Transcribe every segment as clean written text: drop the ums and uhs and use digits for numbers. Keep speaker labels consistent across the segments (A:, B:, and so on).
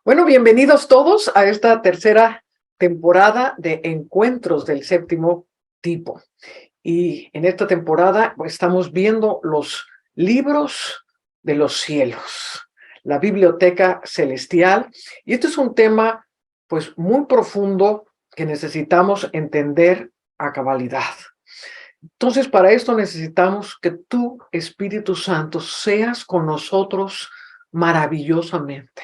A: Bueno, bienvenidos todos a esta tercera temporada de Encuentros del Séptimo Tipo. Y en esta temporada pues, estamos viendo los libros de los cielos, la biblioteca celestial. Y este es un tema pues muy profundo que necesitamos entender a cabalidad. Entonces, para esto necesitamos que tú, Espíritu Santo, seas con nosotros maravillosamente.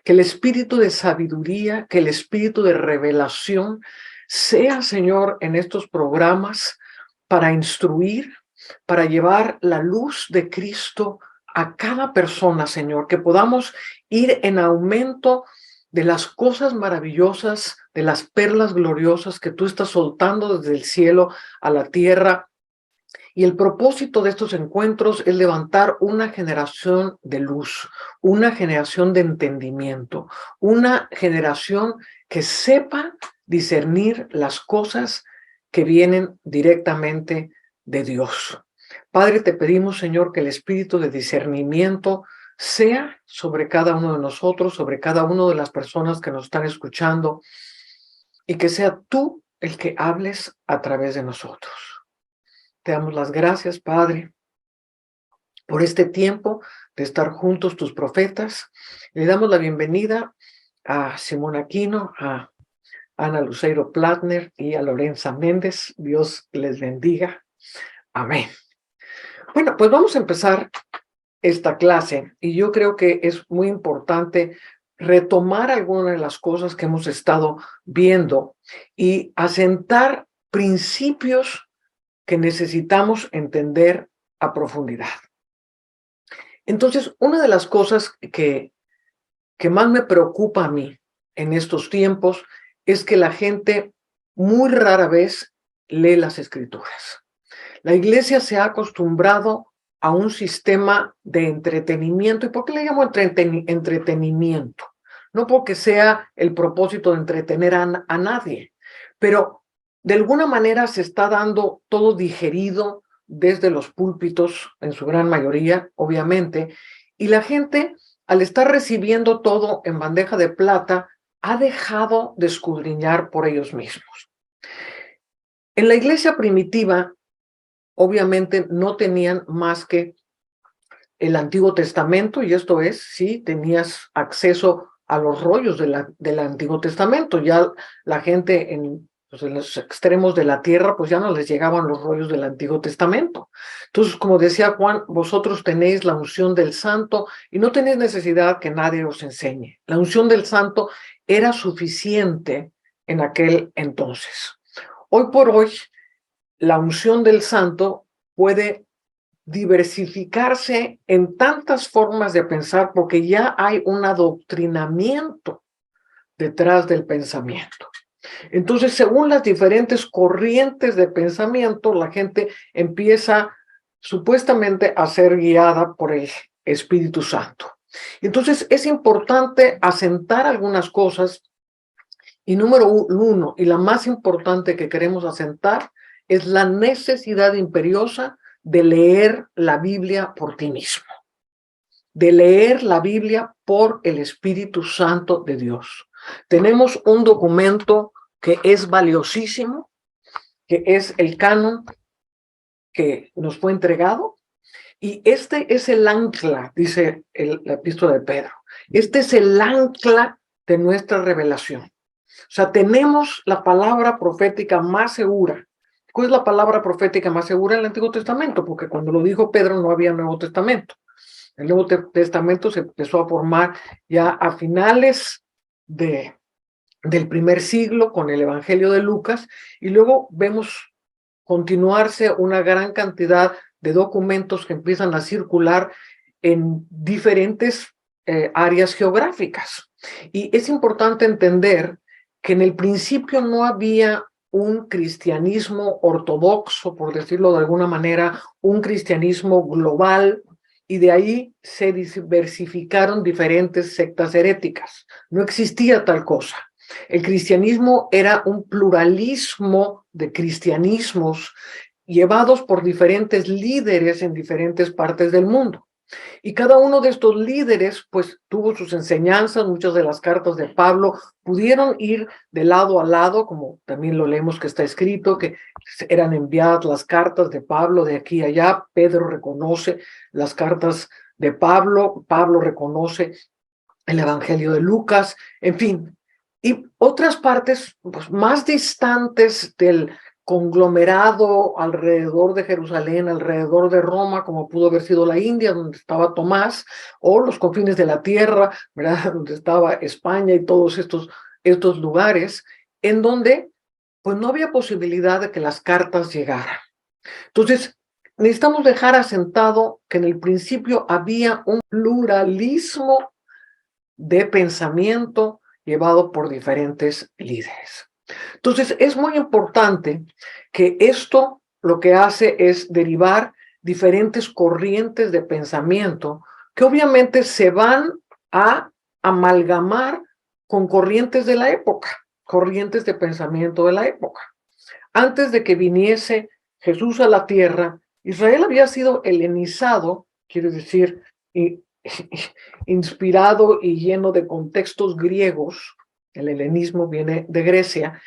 A: Que el espíritu de sabiduría, que el espíritu de revelación sea, Señor, en estos programas para instruir, para llevar la luz de Cristo a cada persona, Señor, que podamos ir en aumento de las cosas maravillosas, de las perlas gloriosas que tú estás soltando desde el cielo a la tierra. Y el propósito de estos encuentros es levantar una generación de luz, una generación de entendimiento, una generación que sepa discernir las cosas que vienen directamente de Dios. Padre, te pedimos, Señor, que el espíritu de discernimiento sea sobre cada uno de nosotros, sobre cada una de las personas que nos están escuchando, y que sea tú el que hables a través de nosotros. Te damos las gracias, Padre, por este tiempo de estar juntos tus profetas. Le damos la bienvenida a Simón Aquino, a Ana Luceiro Platner y a Lorenza Méndez. Dios les bendiga. Amén. Bueno, pues vamos a empezar esta clase y yo creo que es muy importante retomar algunas de las cosas que hemos estado viendo y asentar principios que necesitamos entender a profundidad. Entonces, una de las cosas que más me preocupa a mí en estos tiempos es que la gente muy rara vez lee las escrituras. La iglesia se ha acostumbrado a un sistema de entretenimiento. ¿Y por qué le llamo entretenimiento? No porque sea el propósito de entretener a nadie, pero de alguna manera se está dando todo digerido desde los púlpitos, en su gran mayoría, obviamente, y la gente, al estar recibiendo todo en bandeja de plata, ha dejado de escudriñar por ellos mismos. En la iglesia primitiva, obviamente, no tenían más que el Antiguo Testamento, y esto es, sí, tenías acceso a los rollos del Antiguo Testamento. Ya la gente en los extremos de la tierra, pues ya no les llegaban los rollos del Antiguo Testamento. Entonces, como decía Juan, vosotros tenéis la unción del Santo y no tenéis necesidad que nadie os enseñe. La unción del Santo era suficiente en aquel entonces. Hoy por hoy, la unción del Santo puede diversificarse en tantas formas de pensar porque ya hay un adoctrinamiento detrás del pensamiento. Entonces, según las diferentes corrientes de pensamiento, la gente empieza supuestamente a ser guiada por el Espíritu Santo. Entonces, es importante asentar algunas cosas y número uno, y la más importante que queremos asentar, es la necesidad imperiosa de leer la Biblia por ti mismo, de leer la Biblia por el Espíritu Santo de Dios. Tenemos un documento que es valiosísimo, que es el canon que nos fue entregado, y este es el ancla, dice la epístola de Pedro. Este es el ancla de nuestra revelación. O sea, tenemos la palabra profética más segura. ¿Cuál es la palabra profética más segura en el Antiguo Testamento? Porque cuando lo dijo Pedro no había Nuevo Testamento. El Nuevo Testamento se empezó a formar ya a finales del primer siglo con el Evangelio de Lucas, y luego vemos continuarse una gran cantidad de documentos que empiezan a circular en diferentes áreas geográficas. Y es importante entender que en el principio no había un cristianismo ortodoxo, por decirlo de alguna manera, un cristianismo global, y de ahí se diversificaron diferentes sectas heréticas. No existía tal cosa. El cristianismo era un pluralismo de cristianismos llevados por diferentes líderes en diferentes partes del mundo. Y cada uno de estos líderes, pues, tuvo sus enseñanzas. Muchas de las cartas de Pablo pudieron ir de lado a lado, como también lo leemos que está escrito, que eran enviadas las cartas de Pablo de aquí a allá. Pedro reconoce las cartas de Pablo, Pablo reconoce el Evangelio de Lucas, en fin. Y otras partes, pues, más distantes del conglomerado alrededor de Jerusalén, alrededor de Roma, como pudo haber sido la India, donde estaba Tomás, o los confines de la tierra, ¿verdad? Donde estaba España y todos estos lugares, en donde pues no había posibilidad de que las cartas llegaran. Entonces, necesitamos dejar asentado que en el principio había un pluralismo de pensamiento llevado por diferentes líderes. Entonces, es muy importante que esto lo que hace es derivar diferentes corrientes de pensamiento que obviamente se van a amalgamar con corrientes de la época, corrientes de pensamiento de la época. Antes de que viniese Jesús a la tierra, Israel había sido helenizado, quiere decir, inspirado y lleno de contextos griegos. El helenismo viene de Grecia,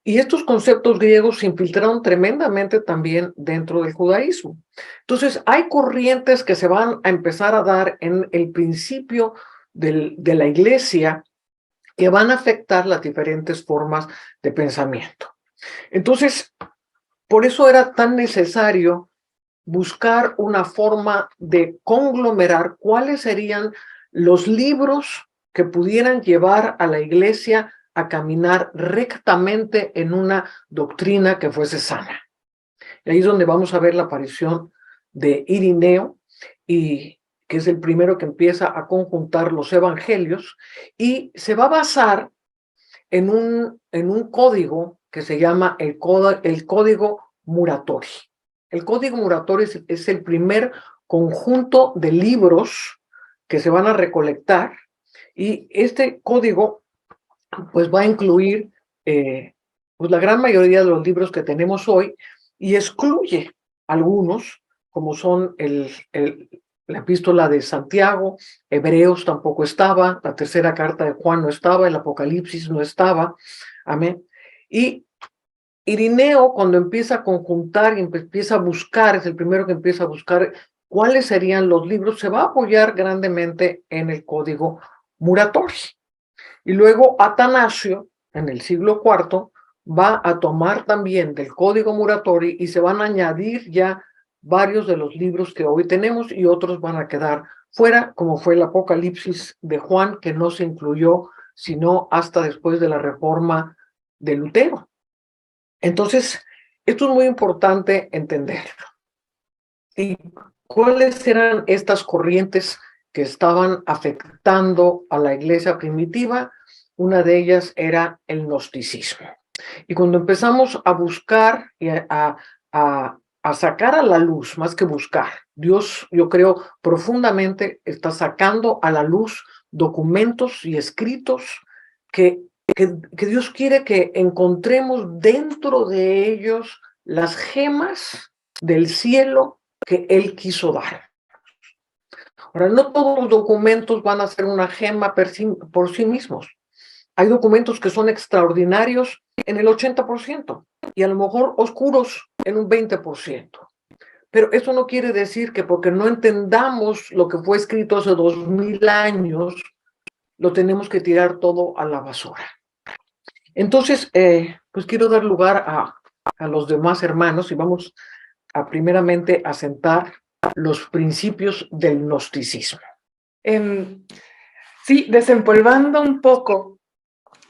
A: y estos conceptos griegos se infiltraron tremendamente también dentro del judaísmo. Entonces, hay corrientes que se van a empezar a dar en el principio de la iglesia que van a afectar las diferentes formas de pensamiento. Entonces, por eso era tan necesario buscar una forma de conglomerar cuáles serían los libros que pudieran llevar a la iglesia a caminar rectamente en una doctrina que fuese sana. Y ahí es donde vamos a ver la aparición de Irineo, y que es el primero que empieza a conjuntar los evangelios, y se va a basar en un código que se llama el código Muratori. El código Muratori es el primer conjunto de libros que se van a recolectar, y este código pues va a incluir pues la gran mayoría de los libros que tenemos hoy, y excluye algunos, como son la epístola de Santiago, Hebreos tampoco estaba, la tercera carta de Juan no estaba, el Apocalipsis no estaba, amén. Y Irineo, cuando empieza a conjuntar y empieza a buscar, es el primero que empieza a buscar cuáles serían los libros, se va a apoyar grandemente en el código Muratori. Y luego Atanasio, en el siglo IV, va a tomar también del código Muratori, y se van a añadir ya varios de los libros que hoy tenemos, y otros van a quedar fuera, como fue el Apocalipsis de Juan, que no se incluyó sino hasta después de la reforma de Lutero. Entonces, esto es muy importante entenderlo. ¿Y cuáles eran estas corrientes que estaban afectando a la iglesia primitiva? Una de ellas era el gnosticismo. Y cuando empezamos a buscar y a sacar a la luz, más que buscar, Dios, yo creo profundamente, está sacando a la luz documentos y escritos que Dios quiere que encontremos dentro de ellos las gemas del cielo que Él quiso dar. Ahora, no todos los documentos van a ser una gema por sí mismos. Hay documentos que son extraordinarios en el 80%, y a lo mejor oscuros en un 20%. Pero eso no quiere decir que porque no entendamos lo que fue escrito hace 2000 años, lo tenemos que tirar todo a la basura. Entonces, pues quiero dar lugar a los demás hermanos, y vamos a primeramente a sentar los principios del gnosticismo.
B: Sí, desempolvando un poco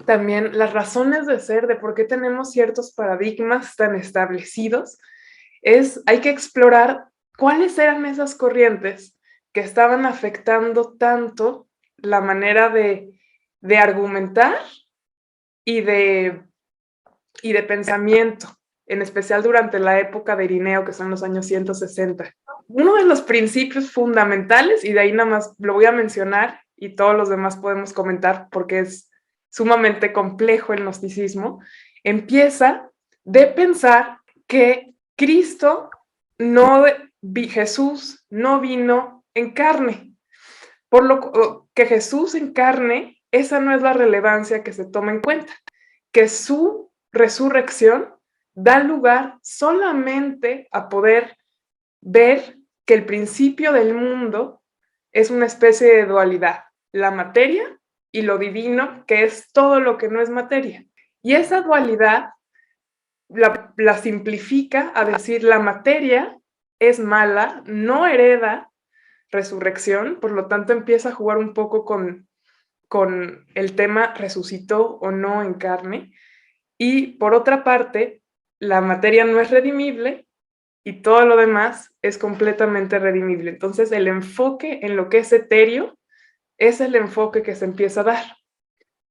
B: también las razones de ser, de por qué tenemos ciertos paradigmas tan establecidos, hay que explorar cuáles eran esas corrientes que estaban afectando tanto la manera de argumentar y de pensamiento, en especial durante la época de Irineo, que son los años 160. Uno de los principios fundamentales, y de ahí nada más lo voy a mencionar y todos los demás podemos comentar porque es sumamente complejo el gnosticismo, empieza de pensar que Jesús no vino encarne. Por lo que Jesús encarne, esa no es la relevancia que se toma en cuenta, que su resurrección da lugar solamente a poder ver que el principio del mundo es una especie de dualidad, la materia y lo divino, que es todo lo que no es materia. Y esa dualidad la simplifica a decir la materia es mala, no hereda resurrección, por lo tanto empieza a jugar un poco con el tema resucitó o no en carne. Y por otra parte, la materia no es redimible y todo lo demás es completamente redimible. Entonces el enfoque en lo que es etéreo es el enfoque que se empieza a dar.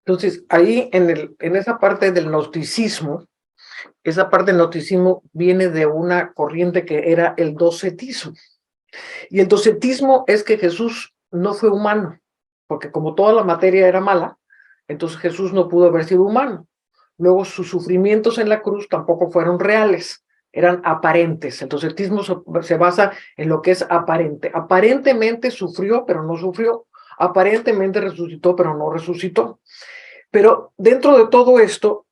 A: Entonces, ahí en esa parte del gnosticismo, esa parte del gnosticismo viene de una corriente que era el docetismo. Y el docetismo es que Jesús no fue humano, porque como toda la materia era mala, entonces Jesús no pudo haber sido humano. Luego sus sufrimientos en la cruz tampoco fueron reales, eran aparentes. El docetismo se basa en lo que es aparente. Aparentemente sufrió, pero no sufrió. Aparentemente resucitó, pero no resucitó. Pero dentro de todo esto,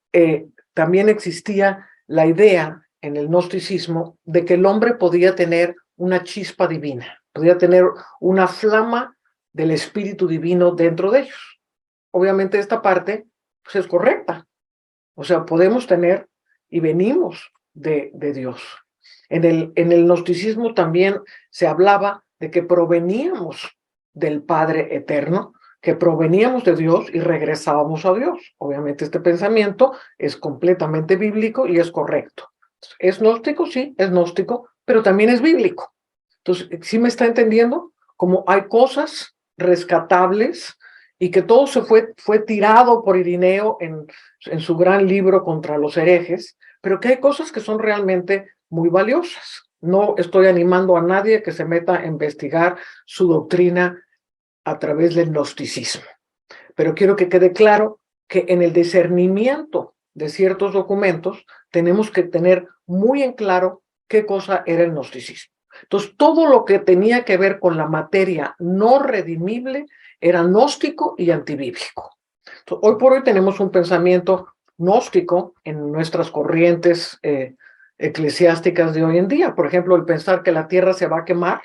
A: también existía la idea en el gnosticismo de que el hombre podía tener una chispa divina, podía tener una flama del espíritu divino dentro de ellos. Obviamente esta parte pues, es correcta. O sea, podemos tener y venimos de Dios. En el gnosticismo también se hablaba de que proveníamos del Padre eterno, que proveníamos de Dios y regresábamos a Dios. Obviamente este pensamiento es completamente bíblico y es correcto. ¿Es gnóstico? Sí, es gnóstico, pero también es bíblico. Entonces, ¿sí me está entendiendo? Como hay cosas rescatables y que todo fue tirado por Irineo en su gran libro contra los herejes, pero que hay cosas que son realmente muy valiosas. No estoy animando a nadie que se meta a investigar su doctrina a través del gnosticismo, pero quiero que quede claro que en el discernimiento de ciertos documentos tenemos que tener muy en claro qué cosa era el gnosticismo. Entonces, todo lo que tenía que ver con la materia no redimible era gnóstico y antibíblico. Entonces, hoy por hoy tenemos un pensamiento gnóstico en nuestras corrientes eclesiásticas de hoy en día. Por ejemplo, el pensar que la tierra se va a quemar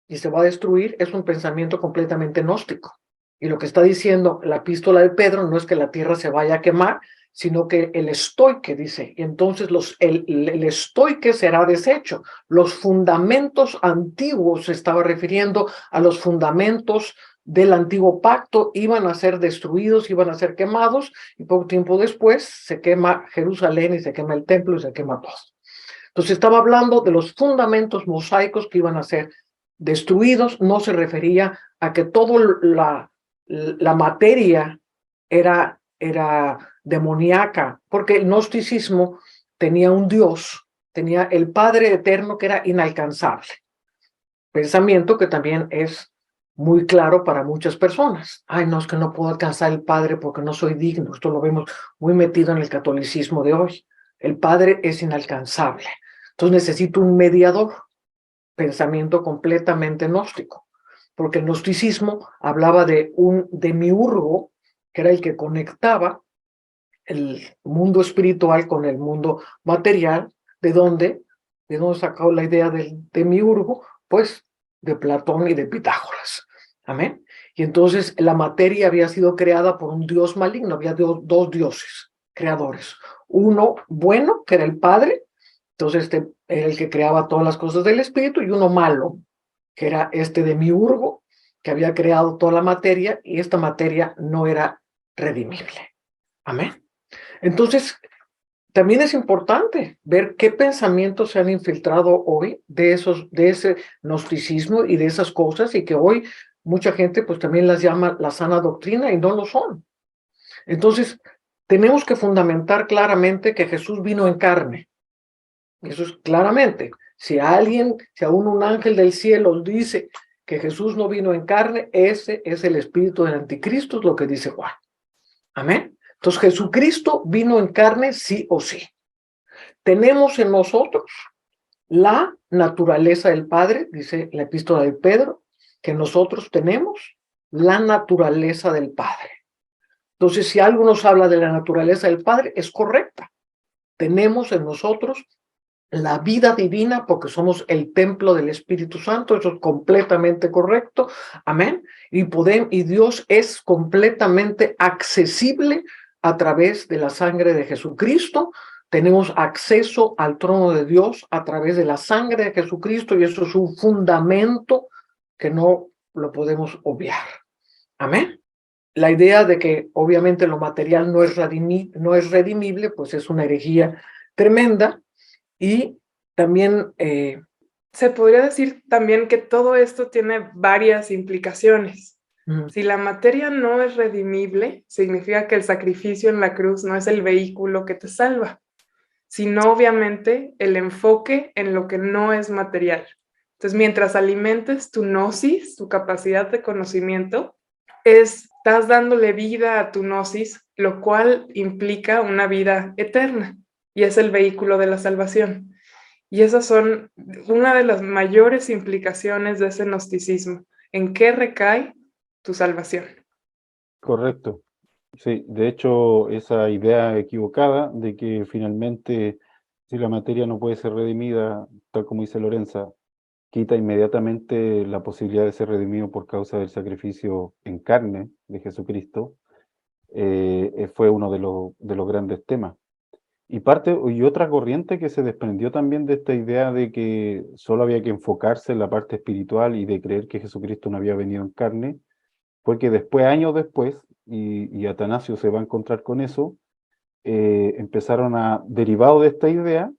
A: y se va a destruir es un pensamiento completamente gnóstico. Y lo que está diciendo la epístola de Pedro no es que la tierra se vaya a quemar, sino que el estoique dice, y entonces el estoique será deshecho. Los fundamentos antiguos se estaba refiriendo a los fundamentos del antiguo pacto, iban a ser destruidos, iban a ser quemados, y poco tiempo después se quema Jerusalén y se quema el templo y se quema todo. Entonces estaba hablando de los fundamentos mosaicos que iban a ser destruidos, no se refería a que toda la materia era demoníaca, porque el gnosticismo tenía un Dios, tenía el Padre eterno que era inalcanzable. Pensamiento que también es muy claro para muchas personas. Ay, no, es que no puedo alcanzar el Padre porque no soy digno. Esto lo vemos muy metido en el catolicismo de hoy. El Padre es inalcanzable. Entonces necesito un mediador. Pensamiento completamente gnóstico, porque el gnosticismo hablaba de un demiurgo, que era el que conectaba el mundo espiritual con el mundo material. ¿De dónde sacó la idea del demiurgo? Pues de Platón y de Pitágoras. Amén. Y entonces la materia había sido creada por un dios maligno, había dos dioses creadores. Uno bueno, que era el Padre, entonces este era el que creaba todas las cosas del espíritu, y uno malo, que era este demiurgo, que había creado toda la materia, y esta materia no era redimible. Amén. Entonces, también es importante ver qué pensamientos se han infiltrado hoy de ese gnosticismo y de esas cosas, y que hoy mucha gente pues también las llama la sana doctrina y no lo son. Entonces, tenemos que fundamentar claramente que Jesús vino en carne. Eso es claramente. Si aún un ángel del cielo dice que Jesús no vino en carne, ese es el espíritu del anticristo, es lo que dice Juan. Amén. Entonces Jesucristo vino en carne sí o sí. Tenemos en nosotros la naturaleza del Padre, dice la epístola de Pedro, que nosotros tenemos la naturaleza del Padre. Entonces, si algo nos habla de la naturaleza del Padre, es correcta. Tenemos en nosotros la vida divina porque somos el templo del Espíritu Santo, eso es completamente correcto, amén, y Dios es completamente accesible a través de la sangre de Jesucristo. Tenemos acceso al trono de Dios a través de la sangre de Jesucristo y eso es un fundamento que no lo podemos obviar, amén. La idea de que obviamente lo material no es redimible, pues es una herejía tremenda. Y también,
B: Se podría decir también que todo esto tiene varias implicaciones. Si la materia no es redimible, significa que el sacrificio en la cruz no es el vehículo que te salva, sino obviamente el enfoque en lo que no es material. Entonces, mientras alimentes tu gnosis, tu capacidad de conocimiento, estás dándole vida a tu gnosis, lo cual implica una vida eterna y es el vehículo de la salvación. Y esas son una de las mayores implicaciones de ese gnosticismo. ¿En qué recae tu salvación?
C: Correcto. Sí, de hecho, esa idea equivocada de que finalmente, si la materia no puede ser redimida, tal como dice Lorenza, quita inmediatamente la posibilidad de ser redimido por causa del sacrificio en carne de Jesucristo, fue uno de los grandes temas. Y otra corriente que se desprendió también de esta idea de que solo había que enfocarse en la parte espiritual y de creer que Jesucristo no había venido en carne, fue que después, años después, y Atanasio se va a encontrar con eso, derivado de esta idea,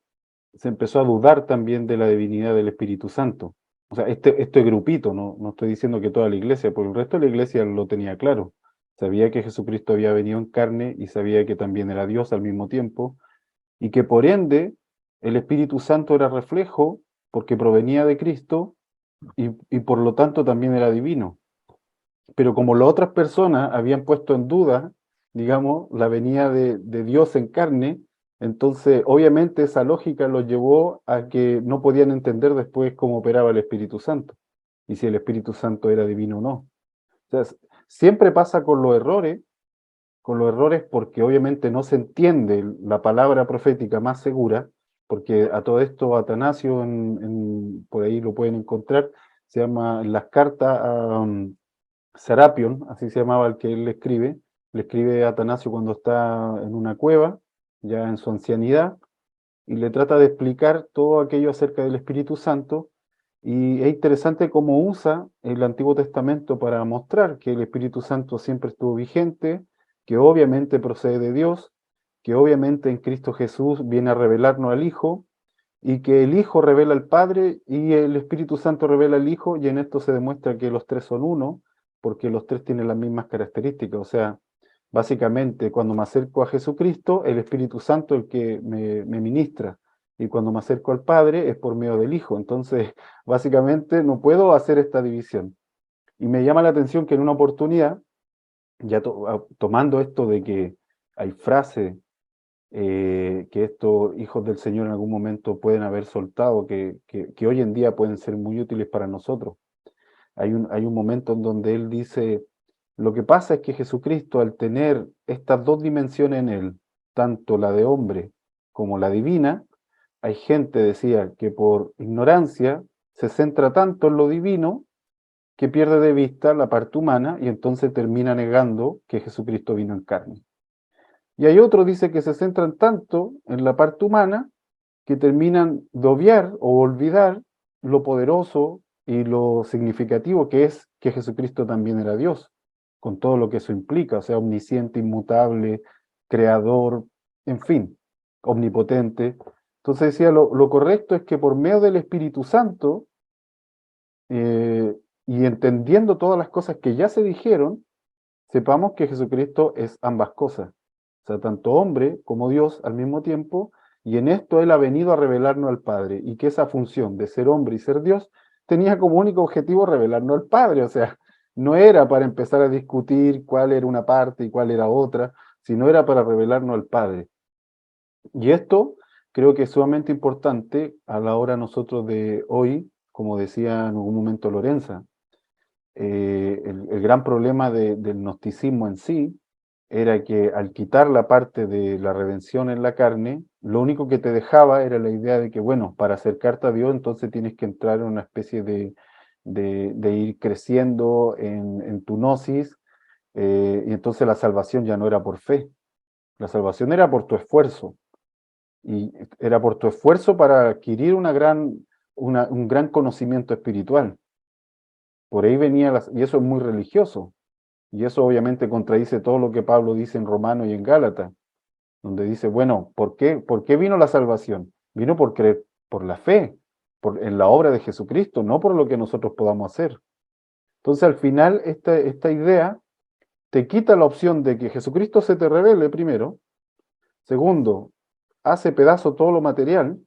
C: se empezó a dudar también de la divinidad del Espíritu Santo. O sea, este grupito, no estoy diciendo que toda la iglesia, porque el resto de la iglesia lo tenía claro. Sabía que Jesucristo había venido en carne y sabía que también era Dios al mismo tiempo, y que por ende el Espíritu Santo era reflejo porque provenía de Cristo y por lo tanto también era divino. Pero como las otras personas habían puesto en duda, digamos, la venida de Dios en carne, entonces obviamente esa lógica los llevó a que no podían entender después cómo operaba el Espíritu Santo y si el Espíritu Santo era divino o no. O sea, siempre pasa con los errores porque obviamente no se entiende la palabra profética más segura, porque a todo esto Atanasio, por ahí lo pueden encontrar, se llama en las cartas a Serapion, así se llamaba el que él le escribe a Atanasio cuando está en una cueva, ya en su ancianidad, y le trata de explicar todo aquello acerca del Espíritu Santo, y es interesante cómo usa el Antiguo Testamento para mostrar que el Espíritu Santo siempre estuvo vigente, que obviamente procede de Dios, que obviamente en Cristo Jesús viene a revelarnos al Hijo, y que el Hijo revela al Padre y el Espíritu Santo revela al Hijo, y en esto se demuestra que los tres son uno, porque los tres tienen las mismas características. O sea, básicamente cuando me acerco a Jesucristo, el Espíritu Santo es el que me ministra, y cuando me acerco al Padre es por medio del Hijo. Entonces, básicamente no puedo hacer esta división. Y me llama la atención que en una oportunidad, ya tomando esto de que hay frases que estos hijos del Señor en algún momento pueden haber soltado, que hoy en día pueden ser muy útiles para nosotros. Hay un momento en donde él dice, lo que pasa es que Jesucristo, al tener estas dos dimensiones en él, tanto la de hombre como la divina, hay gente, decía, que por ignorancia se centra tanto en lo divino que pierde de vista la parte humana y entonces termina negando que Jesucristo vino en carne. Y hay otros, dice, que se centran tanto en la parte humana que terminan de obviar o olvidar lo poderoso y lo significativo que es que Jesucristo también era Dios, con todo lo que eso implica, o sea, omnisciente, inmutable, creador, en fin, omnipotente. Entonces decía, lo correcto es que por medio del Espíritu Santo, y entendiendo todas las cosas que ya se dijeron, sepamos que Jesucristo es ambas cosas, o sea, tanto hombre como Dios al mismo tiempo, y en esto Él ha venido a revelarnos al Padre, y que esa función de ser hombre y ser Dios tenía como único objetivo revelarnos al Padre, o sea, no era para empezar a discutir cuál era una parte y cuál era otra, sino era para revelarnos al Padre. Y esto creo que es sumamente importante a la hora nosotros de hoy, como decía en algún momento Lorenza, el gran problema del gnosticismo en sí era que al quitar la parte de la redención en la carne, lo único que te dejaba era la idea de que, bueno, para acercarte a Dios, entonces tienes que entrar en una especie de ir creciendo en tu gnosis, y entonces la salvación ya no era por fe, la salvación era por tu esfuerzo, y era por tu esfuerzo para adquirir un gran conocimiento espiritual. Por ahí venía, y eso es muy religioso, y eso obviamente contradice todo lo que Pablo dice en Romanos y en Gálatas, donde dice, bueno, ¿por qué vino la salvación? Vino por creer, por la fe, en la obra de Jesucristo, no por lo que nosotros podamos hacer. Entonces, al final, esta idea te quita la opción de que Jesucristo se te revele primero. Segundo, hace pedazo todo lo material,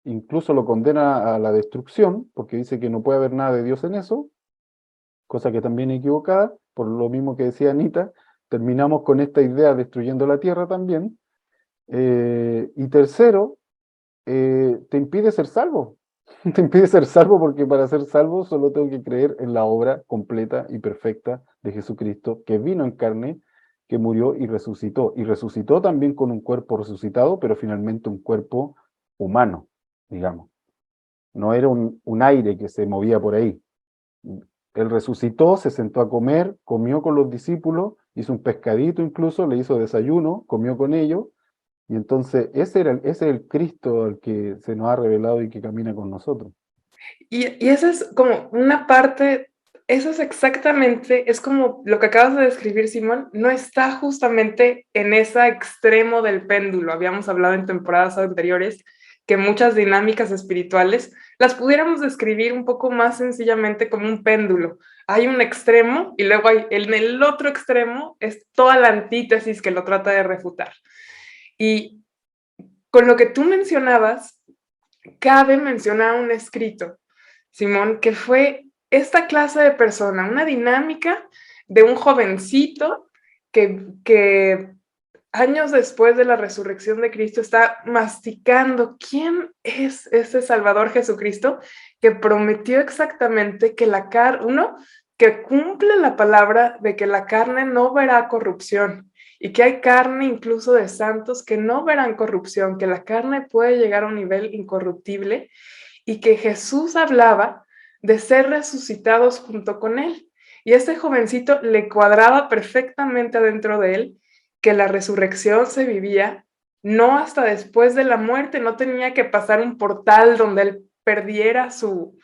C: incluso lo condena a la destrucción, porque dice que no puede haber nada de Dios en eso, cosa que también es equivocada, por lo mismo que decía Anita, terminamos con esta idea destruyendo la tierra también. Y tercero, te impide ser salvo. Te impide ser salvo porque para ser salvo solo tengo que creer en la obra completa y perfecta de Jesucristo, que vino en carne, que murió y resucitó. Y resucitó también con un cuerpo resucitado, pero finalmente un cuerpo humano, digamos. No era un aire que se movía por ahí. Él resucitó, se sentó a comer, comió con los discípulos, hizo un pescadito incluso, le hizo desayuno, comió con ellos, y entonces ese es el Cristo al que se nos ha revelado y que camina con nosotros.
B: Y esa es como una parte, eso es exactamente, es como lo que acabas de describir, Simón, no está justamente en ese extremo del péndulo. Habíamos hablado en temporadas anteriores que muchas dinámicas espirituales las pudiéramos describir un poco más sencillamente como un péndulo. Hay un extremo y luego en el otro extremo es toda la antítesis que lo trata de refutar. Y con lo que tú mencionabas, cabe mencionar un escrito, Simón, que fue esta clase de persona, una dinámica de un jovencito que años después de la resurrección de Cristo está masticando quién es ese Salvador Jesucristo que prometió exactamente que que cumple la palabra de que la carne no verá corrupción y que hay carne incluso de santos que no verán corrupción, que la carne puede llegar a un nivel incorruptible y que Jesús hablaba de ser resucitados junto con él. Y ese jovencito le cuadraba perfectamente adentro de él que la resurrección se vivía no hasta después de la muerte, no tenía que pasar un portal donde él perdiera su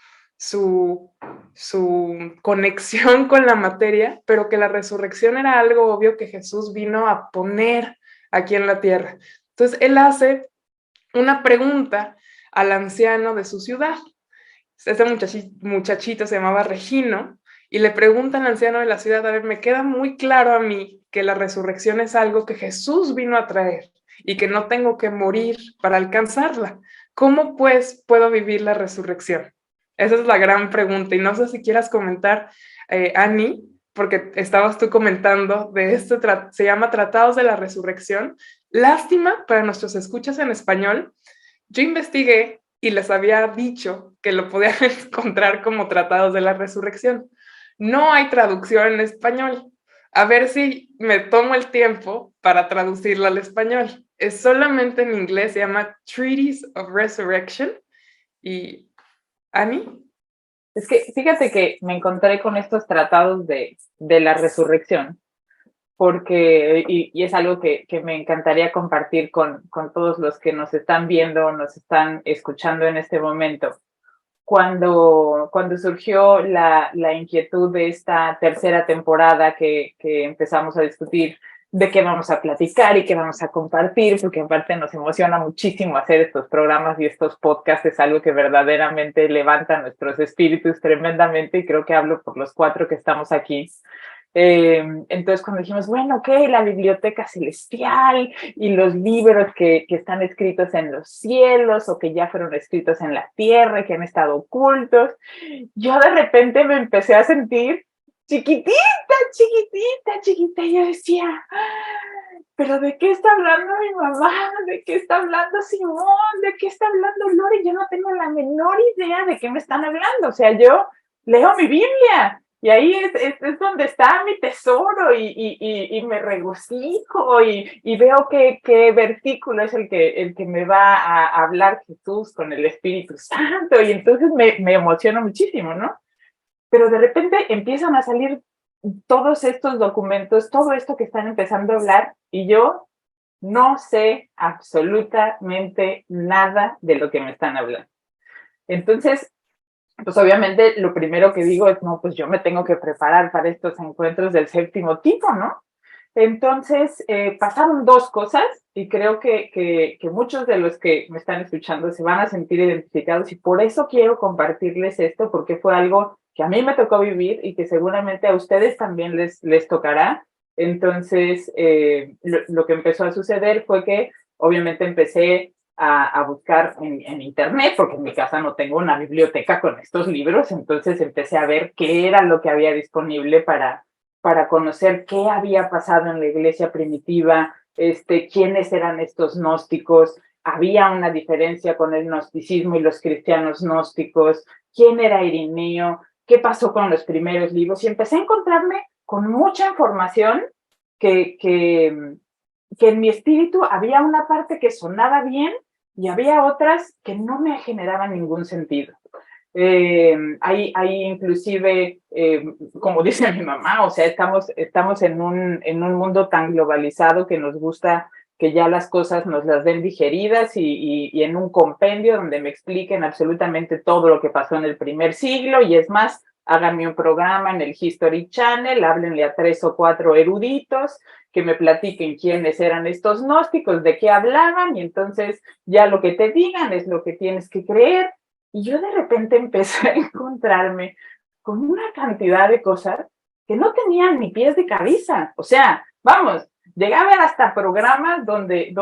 B: conexión con la materia, pero que la resurrección era algo obvio que Jesús vino a poner aquí en la tierra. Entonces, él hace una pregunta al anciano de su ciudad. Este muchachito se llamaba Regino, y le pregunta al anciano de la ciudad, a ver, me queda muy claro a mí que la resurrección es algo que Jesús vino a traer y que no tengo que morir para alcanzarla. ¿Cómo pues puedo vivir la resurrección? Esa es la gran pregunta, y no sé si quieras comentar, Ani, porque estabas tú comentando de esto, se llama Tratados de la Resurrección. Lástima para nuestros escuchas en español, yo investigué y les había dicho que lo podían encontrar como Tratados de la Resurrección. No hay traducción en español. A ver si me tomo el tiempo para traducirla al español. Es solamente en inglés, se llama Treatise of Resurrection. Y, Ani.
D: Es que fíjate que me encontré con estos tratados de la resurrección, porque, y es algo que me encantaría compartir con todos los que nos están viendo, nos están escuchando en este momento. Cuando surgió la inquietud de esta tercera temporada que empezamos a discutir de qué vamos a platicar y qué vamos a compartir, porque aparte nos emociona muchísimo hacer estos programas y estos podcasts, es algo que verdaderamente levanta nuestros espíritus tremendamente, y creo que hablo por los 4 que estamos aquí. Entonces cuando dijimos, bueno, ok, la biblioteca celestial y los libros que están escritos en los cielos o que ya fueron escritos en la tierra, que han estado ocultos, yo de repente me empecé a sentir chiquitita, y yo decía, pero ¿de qué está hablando mi mamá? ¿De qué está hablando Simón? ¿De qué está hablando Lore? Yo no tengo la menor idea de qué me están hablando. O sea, yo leo mi Biblia Y ahí es donde está mi tesoro y me regocijo y veo qué versículo es el que me va a hablar Jesús con el Espíritu Santo y entonces me emociono muchísimo, ¿no? Pero de repente empiezan a salir todos estos documentos, todo esto que están empezando a hablar y yo no sé absolutamente nada de lo que me están hablando. Entonces, pues obviamente lo primero que digo es, no, pues yo me tengo que preparar para estos encuentros del séptimo tipo, ¿no? Entonces, pasaron dos cosas y creo que muchos de los que me están escuchando se van a sentir identificados y por eso quiero compartirles esto, porque fue algo que a mí me tocó vivir y que seguramente a ustedes también les tocará. Entonces, lo que empezó a suceder fue que obviamente empecé a buscar en internet, porque en mi casa no tengo una biblioteca con estos libros, entonces empecé a ver qué era lo que había disponible para conocer qué había pasado en la iglesia primitiva, quiénes eran estos gnósticos, había una diferencia con el gnosticismo y los cristianos gnósticos, quién era Irineo, qué pasó con los primeros libros, y empecé a encontrarme con mucha información que en mi espíritu había una parte que sonaba bien y había otras que no me generaban ningún sentido. Hay inclusive, como dice mi mamá, o sea, estamos en un mundo tan globalizado que nos gusta que ya las cosas nos las den digeridas y en un compendio donde me expliquen absolutamente todo lo que pasó en el primer siglo y es más, háganme un programa en el History Channel, háblenle a 3 o 4 eruditos que me platiquen quiénes eran estos gnósticos, de qué hablaban y entonces ya lo que te digan es lo que tienes que creer. Y yo de repente empecé a encontrarme con una cantidad de cosas que no tenían ni pies de cabeza. O sea, vamos, llegué a ver hasta programas donde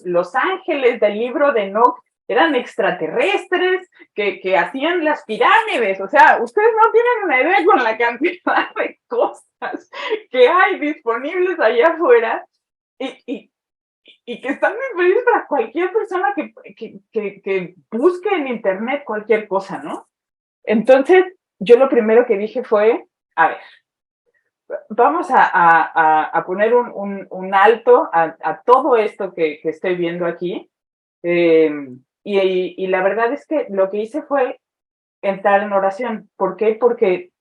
D: los ángeles del libro de Enoch eran extraterrestres que hacían las pirámides. O sea, ustedes no tienen una idea con la cantidad de cosas que hay disponibles allá afuera y que están disponibles para cualquier persona que busque en internet cualquier cosa, ¿no? Entonces, yo lo primero que dije fue, a ver, vamos a poner un alto a todo esto que estoy viendo aquí. Y la verdad es que lo que hice fue entrar en oración. ¿Por qué? Porque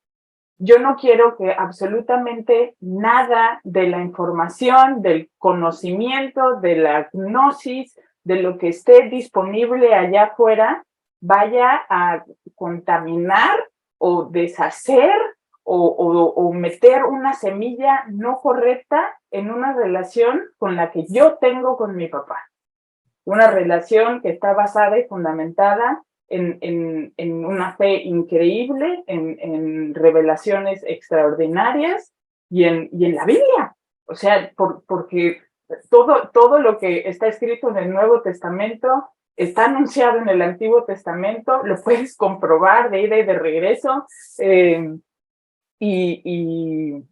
D: yo no quiero que absolutamente nada de la información, del conocimiento, de la gnosis, de lo que esté disponible allá afuera, vaya a contaminar o deshacer o meter una semilla no correcta en una relación con la que yo tengo con mi papá. Una relación que está basada y fundamentada en una fe increíble, en revelaciones extraordinarias y en la Biblia. O sea, porque todo lo que está escrito en el Nuevo Testamento está anunciado en el Antiguo Testamento, lo puedes comprobar de ida y de regreso, y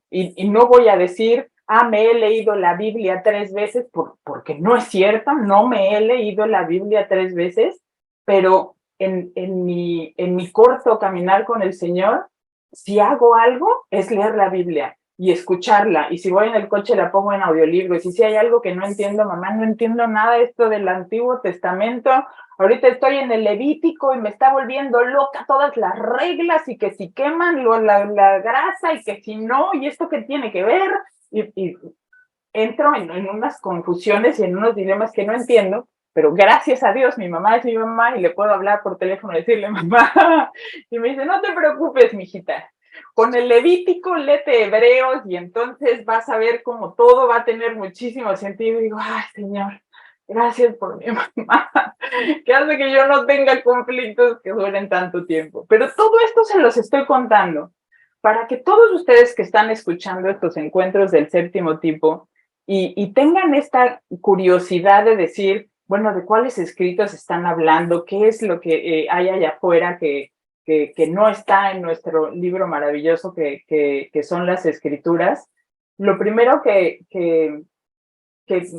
D: no voy a decir, me he leído la Biblia 3 veces, porque no es cierto, no me he leído la Biblia 3 veces, pero en mi corto caminar con el Señor, si hago algo, es leer la Biblia y escucharla, y si voy en el coche la pongo en audiolibros, y si hay algo que no entiendo, mamá, no entiendo nada de esto del Antiguo Testamento, ahorita estoy en el Levítico y me está volviendo loca todas las reglas, y que si queman la grasa, y que si no, y esto que tiene que ver, y entro en unas confusiones y en unos dilemas que no entiendo, pero gracias a Dios, mi mamá es mi mamá y le puedo hablar por teléfono y decirle, mamá, y me dice, no te preocupes, mijita, con el Levítico léete Hebreos y entonces vas a ver cómo todo va a tener muchísimo sentido. Y digo, ay, Señor, gracias por mi mamá, que hace que yo no tenga conflictos que duren tanto tiempo. Pero todo esto se los estoy contando para que todos ustedes que están escuchando estos encuentros del séptimo tipo y tengan esta curiosidad de decir, bueno, ¿de cuáles escritos están hablando? ¿Qué es lo que hay allá afuera que no está en nuestro libro maravilloso que son las Escrituras? Lo primero que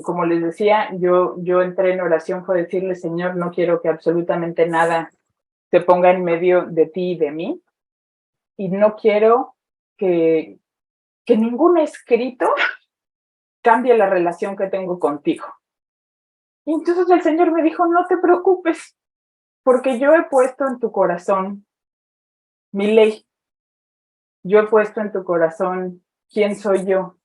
D: como les decía, yo entré en oración fue decirle, Señor, no quiero que absolutamente nada se ponga en medio de ti y de mí, y no quiero que ningún escrito cambie la relación que tengo contigo. Y entonces el Señor me dijo, no te preocupes, porque yo he puesto en tu corazón mi ley. Yo he puesto en tu corazón quién soy yo.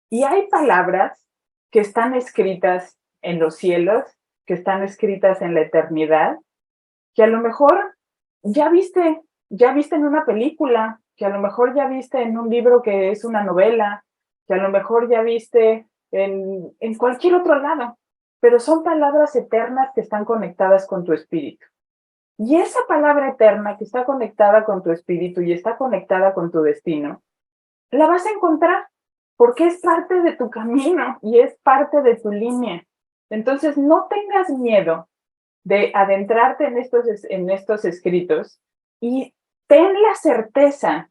D: Y hay palabras que están escritas en los cielos, que están escritas en la eternidad, que a lo mejor ya viste en una película, que a lo mejor ya viste en un libro que es una novela, que a lo mejor ya viste en cualquier otro lado, pero son palabras eternas que están conectadas con tu espíritu. Y esa palabra eterna que está conectada con tu espíritu y está conectada con tu destino, la vas a encontrar porque es parte de tu camino y es parte de tu línea. Entonces, no tengas miedo de adentrarte en estos escritos y ten la certeza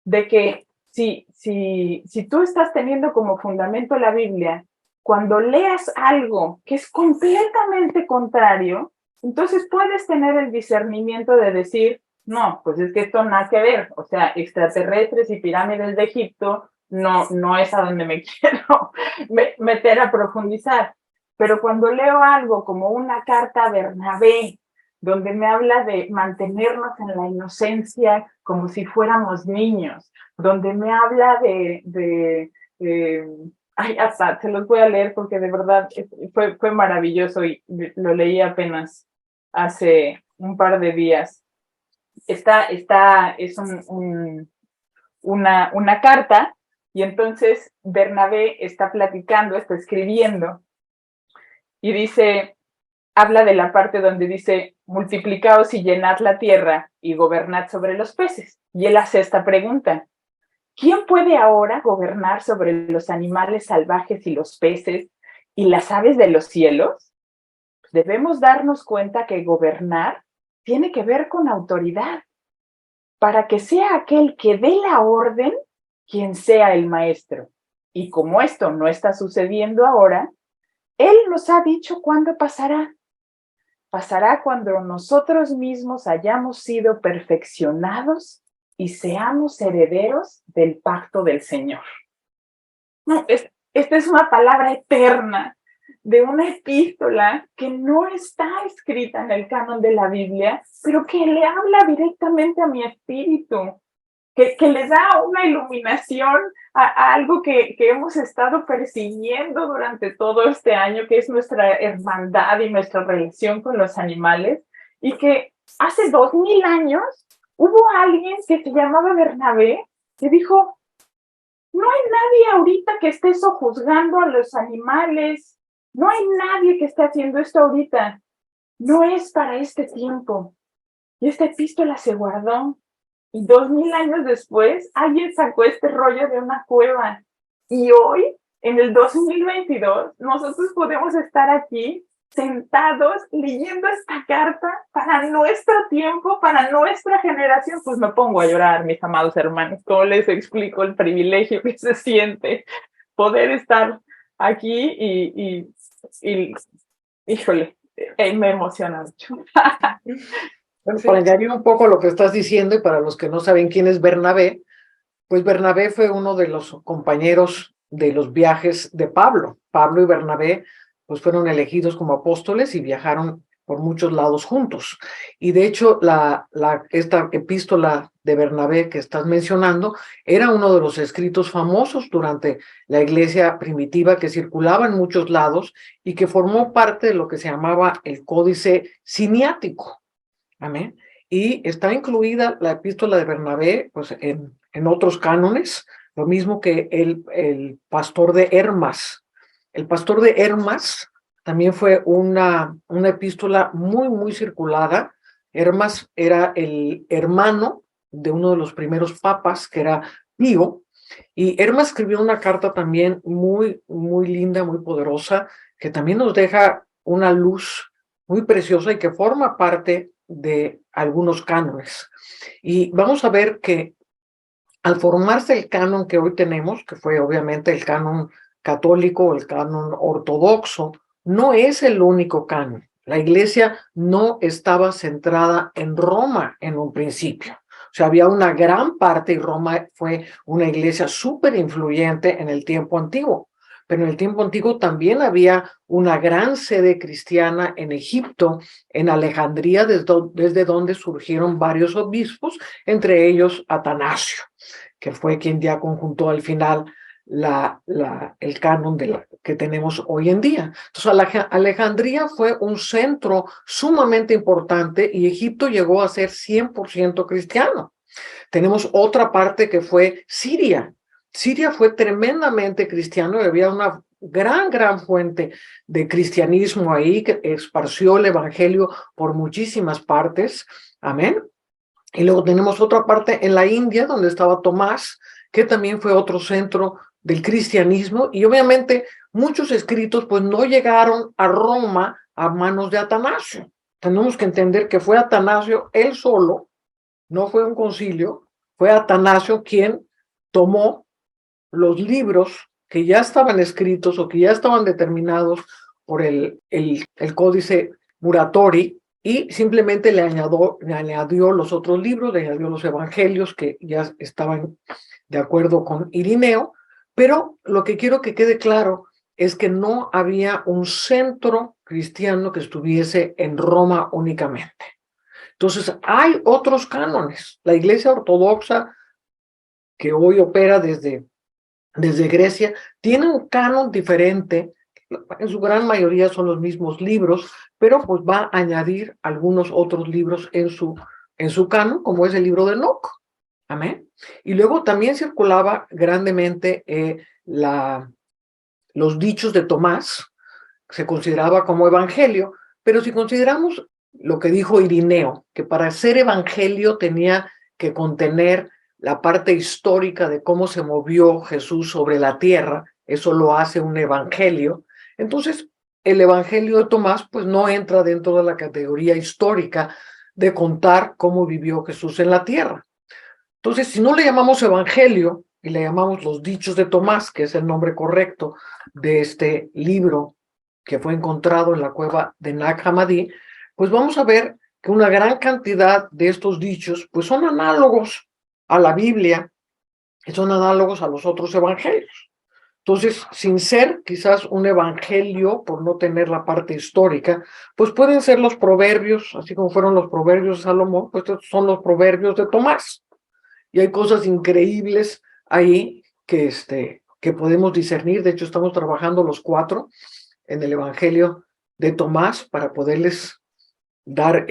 D: de que si tú estás teniendo como fundamento la Biblia, cuando leas algo que es completamente contrario, entonces puedes tener el discernimiento de decir, no, pues es que esto nada que ver, o sea, extraterrestres y pirámides de Egipto no es a donde me quiero meter a profundizar. Pero cuando leo algo como una carta a Bernabé, donde me habla de mantenernos en la inocencia como si fuéramos niños, donde me habla ay, hasta se los voy a leer porque de verdad fue maravilloso y lo leí apenas hace un par de días. Es una carta y entonces Bernabé está platicando, está escribiendo y dice, habla de la parte donde dice, multiplicaos y llenad la tierra y gobernad sobre los peces. Y él hace esta pregunta, ¿quién puede ahora gobernar sobre los animales salvajes y los peces y las aves de los cielos? Debemos darnos cuenta que gobernar tiene que ver con autoridad, para que sea aquel que dé la orden quien sea el maestro. Y como esto no está sucediendo ahora, él nos ha dicho cuándo pasará. Pasará cuando nosotros mismos hayamos sido perfeccionados y seamos herederos del pacto del Señor. No, esta es una palabra eterna de una epístola que no está escrita en el canon de la Biblia, pero que le habla directamente a mi espíritu, que le da una iluminación a algo que hemos estado persiguiendo durante todo este año, que es nuestra hermandad y nuestra relación con los animales, y que hace 2000 años hubo alguien que se llamaba Bernabé que dijo, no hay nadie ahorita que esté sojuzgando a los animales, no hay nadie que esté haciendo esto ahorita, no es para este tiempo. Y esta epístola se guardó. Y 2000 años después, alguien sacó este rollo de una cueva. Y hoy, en el 2022, nosotros podemos estar aquí sentados leyendo esta carta para nuestro tiempo, para nuestra generación. Pues me pongo a llorar, mis amados hermanos. ¿Cómo les explico el privilegio que se siente poder estar aquí? Y híjole, me emociona mucho.
A: Bueno, para añadir un poco lo que estás diciendo y para los que no saben quién es Bernabé, pues Bernabé fue uno de los compañeros de los viajes de Pablo. Pablo y Bernabé pues fueron elegidos como apóstoles y viajaron por muchos lados juntos. Y de hecho, esta epístola de Bernabé que estás mencionando era uno de los escritos famosos durante la iglesia primitiva que circulaba en muchos lados y que formó parte de lo que se llamaba el Códice Siniático. Amén. Y está incluida la epístola de Bernabé pues, en otros cánones, lo mismo que el pastor de Hermas. El pastor de Hermas también fue una epístola muy, muy circulada. Hermas era el hermano de uno de los primeros papas, que era Pío, y Hermas escribió una carta también muy, muy linda, muy poderosa, que también nos deja una luz muy preciosa y que forma parte de algunos cánones. Y vamos a ver que al formarse el canon que hoy tenemos, que fue obviamente el canon católico, el canon ortodoxo, no es el único canon. La iglesia no estaba centrada en Roma en un principio. sea, había una gran parte, y Roma fue una iglesia súper influyente en el tiempo antiguo. Pero en el tiempo antiguo también había una gran sede cristiana en Egipto, en Alejandría, desde donde surgieron varios obispos, entre ellos Atanasio, que fue quien ya conjuntó al final el canon que tenemos hoy en día. Entonces, Alejandría fue un centro sumamente importante y Egipto llegó a ser 100% cristiano. Tenemos otra parte que fue Siria. Siria fue tremendamente cristiano y había una gran fuente de cristianismo ahí que esparció el evangelio por muchísimas partes. Amén. Y luego tenemos otra parte en la India donde estaba Tomás, que también fue otro centro del cristianismo, y obviamente muchos escritos pues no llegaron a Roma a manos de Atanasio. Tenemos que entender que fue Atanasio él solo, no fue un concilio, fue Atanasio quien tomó los libros que ya estaban escritos o que ya estaban determinados por el códice Muratori, y simplemente le añadió los otros libros, le añadió los evangelios que ya estaban de acuerdo con Irineo. Pero lo que quiero que quede claro es que no había un centro cristiano que estuviese en Roma únicamente. Entonces, hay otros cánones. La Iglesia Ortodoxa, que hoy opera desde Grecia, tiene un canon diferente. En su gran mayoría son los mismos libros, pero pues va a añadir algunos otros libros en su canon, como es el libro de Enoc. Amén. Y luego también circulaba grandemente los dichos de Tomás, se consideraba como evangelio, pero si consideramos lo que dijo Irineo, que para ser evangelio tenía que contener la parte histórica de cómo se movió Jesús sobre la tierra, eso lo hace un evangelio. Entonces, el evangelio de Tomás pues no entra dentro de la categoría histórica de contar cómo vivió Jesús en la tierra. Entonces, si no le llamamos evangelio y le llamamos los dichos de Tomás, que es el nombre correcto de este libro que fue encontrado en la cueva de Nag Hammadi, pues vamos a ver que una gran cantidad de estos dichos pues son análogos a la Biblia y son análogos a los otros evangelios. Entonces, sin ser quizás un evangelio, por no tener la parte histórica, pues pueden ser los proverbios, así como fueron los proverbios de Salomón, pues estos son los proverbios de Tomás. Y hay cosas increíbles ahí que podemos discernir. De hecho, estamos trabajando los 4 en el Evangelio de Tomás para poderles dar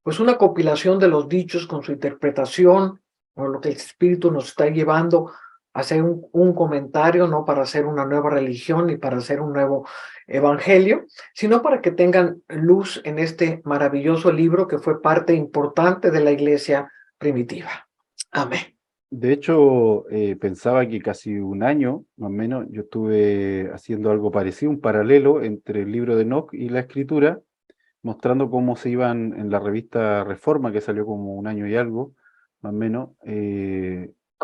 A: pues una compilación de los dichos con su interpretación, o lo que el Espíritu nos está llevando a hacer un comentario, no para hacer una nueva religión ni para hacer un nuevo evangelio, sino para que tengan luz en este maravilloso libro que fue parte importante de la iglesia primitiva. Amén.
C: De hecho, pensaba que casi un año, más o menos, yo estuve haciendo algo parecido, un paralelo entre el libro de Enoc y la Escritura, mostrando cómo se iban en la revista Reforma, que salió como un año y algo, más o menos,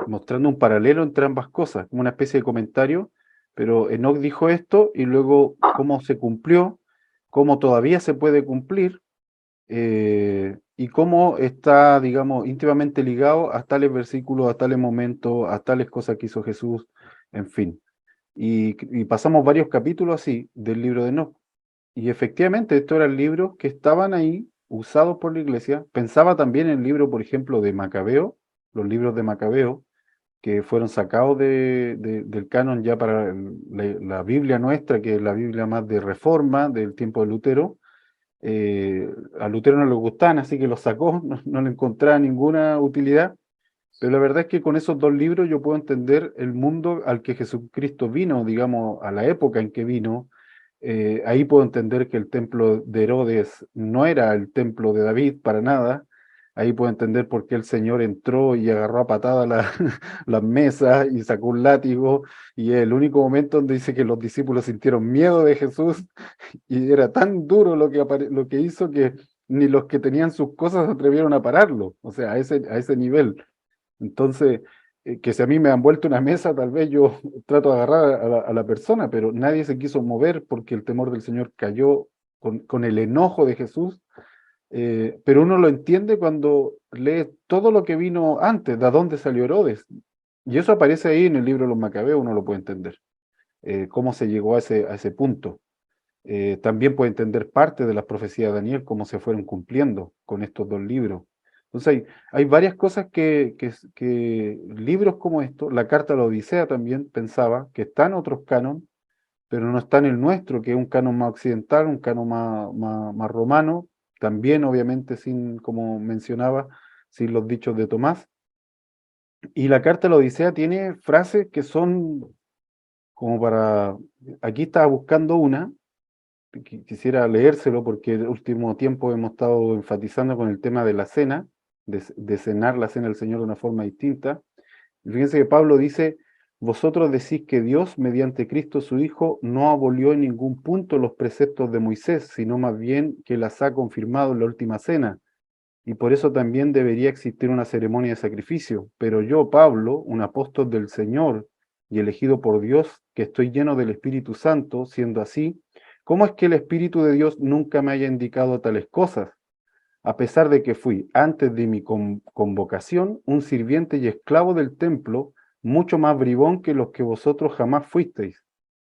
C: mostrando un paralelo entre ambas cosas, como una especie de comentario, pero Enoc dijo esto y luego cómo se cumplió, cómo todavía se puede cumplir, y cómo está, digamos, íntimamente ligado a tales versículos, a tales momentos, a tales cosas que hizo Jesús, en fin. Y pasamos varios capítulos así del libro de Enoc. Y efectivamente, estos eran libros que estaban ahí, usados por la iglesia. Pensaba también en el libro, por ejemplo, de Macabeo, los libros de Macabeo, que fueron sacados del canon ya para la Biblia nuestra, que es la Biblia más de Reforma, del tiempo de Lutero. A Lutero no le gustaban, así que los sacó, no le encontraba ninguna utilidad. Pero la verdad es que con esos 2 libros yo puedo entender el mundo al que Jesucristo vino, digamos, a la época en que vino. Ahí puedo entender que el templo de Herodes no era el templo de David para nada. Ahí puedo entender por qué el Señor entró y agarró a patada las mesas y sacó un látigo. Y es el único momento donde dice que los discípulos sintieron miedo de Jesús. Y era tan duro lo que hizo que ni los que tenían sus cosas se atrevieron a pararlo. O sea, a ese nivel. Entonces, que si a mí me han vuelto una mesa, tal vez yo trato de agarrar a la persona, pero nadie se quiso mover porque el temor del Señor cayó con el enojo de Jesús. Pero uno lo entiende cuando lee todo lo que vino antes, de dónde salió Herodes. Y eso aparece ahí en el libro de los Macabeos, uno lo puede entender, cómo se llegó a ese punto. También puede entender parte de las profecías de Daniel, cómo se fueron cumpliendo con estos dos libros. Entonces hay varias cosas que libros como estos, la Carta a la Odisea también pensaba que está en otros canon, pero no está en el nuestro, que es un canon más occidental, un canon más romano, también obviamente sin, como mencionaba, sin los dichos de Tomás. Y la Carta a la Odisea tiene frases que son como para... Aquí estaba buscando una, quisiera leérselo porque el último tiempo hemos estado enfatizando con el tema de la cena, de cenar la cena del Señor de una forma distinta. Y fíjense que Pablo dice, vosotros decís que Dios, mediante Cristo su Hijo, no abolió en ningún punto los preceptos de Moisés, sino más bien que las ha confirmado en la última cena. Y por eso también debería existir una ceremonia de sacrificio. Pero yo, Pablo, un apóstol del Señor y elegido por Dios, que estoy lleno del Espíritu Santo, siendo así, ¿cómo es que el Espíritu de Dios nunca me haya indicado tales cosas? A pesar de que fui, antes de mi convocación, un sirviente y esclavo del templo, mucho más bribón que los que vosotros jamás fuisteis.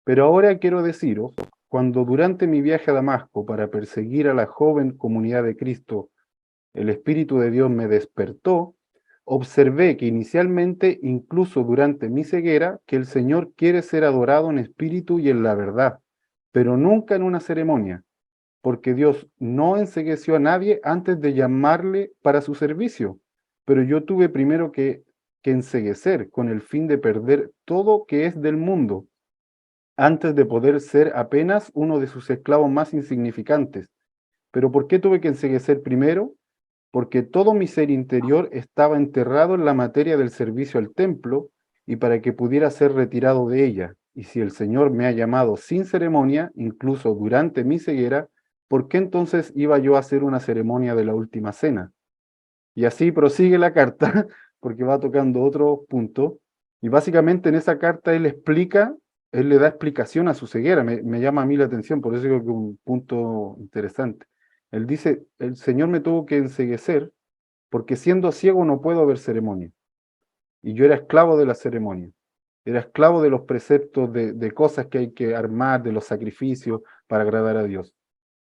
C: Pero ahora quiero deciros, cuando durante mi viaje a Damasco para perseguir a la joven comunidad de Cristo, el Espíritu de Dios me despertó, observé que inicialmente, incluso durante mi ceguera, que el Señor quiere ser adorado en espíritu y en la verdad, pero nunca en una ceremonia, porque Dios no encegueció a nadie antes de llamarle para su servicio, pero yo tuve primero que enceguecer con el fin de perder todo que es del mundo, antes de poder ser apenas uno de sus esclavos más insignificantes. ¿Pero por qué tuve que enceguecer primero? Porque todo mi ser interior estaba enterrado en la materia del servicio al templo y para que pudiera ser retirado de ella. Y si el Señor me ha llamado sin ceremonia, incluso durante mi ceguera, ¿por qué entonces iba yo a hacer una ceremonia de la última cena? Y así prosigue la carta, porque va tocando otro punto, y básicamente en esa carta él explica, él le da explicación a su ceguera, me llama a mí la atención, por eso digo que es un punto interesante. Él dice, el Señor me tuvo que enceguecer, porque siendo ciego no puedo ver ceremonia. Y yo era esclavo de la ceremonia, era esclavo de los preceptos de cosas que hay que armar, de los sacrificios para agradar a Dios.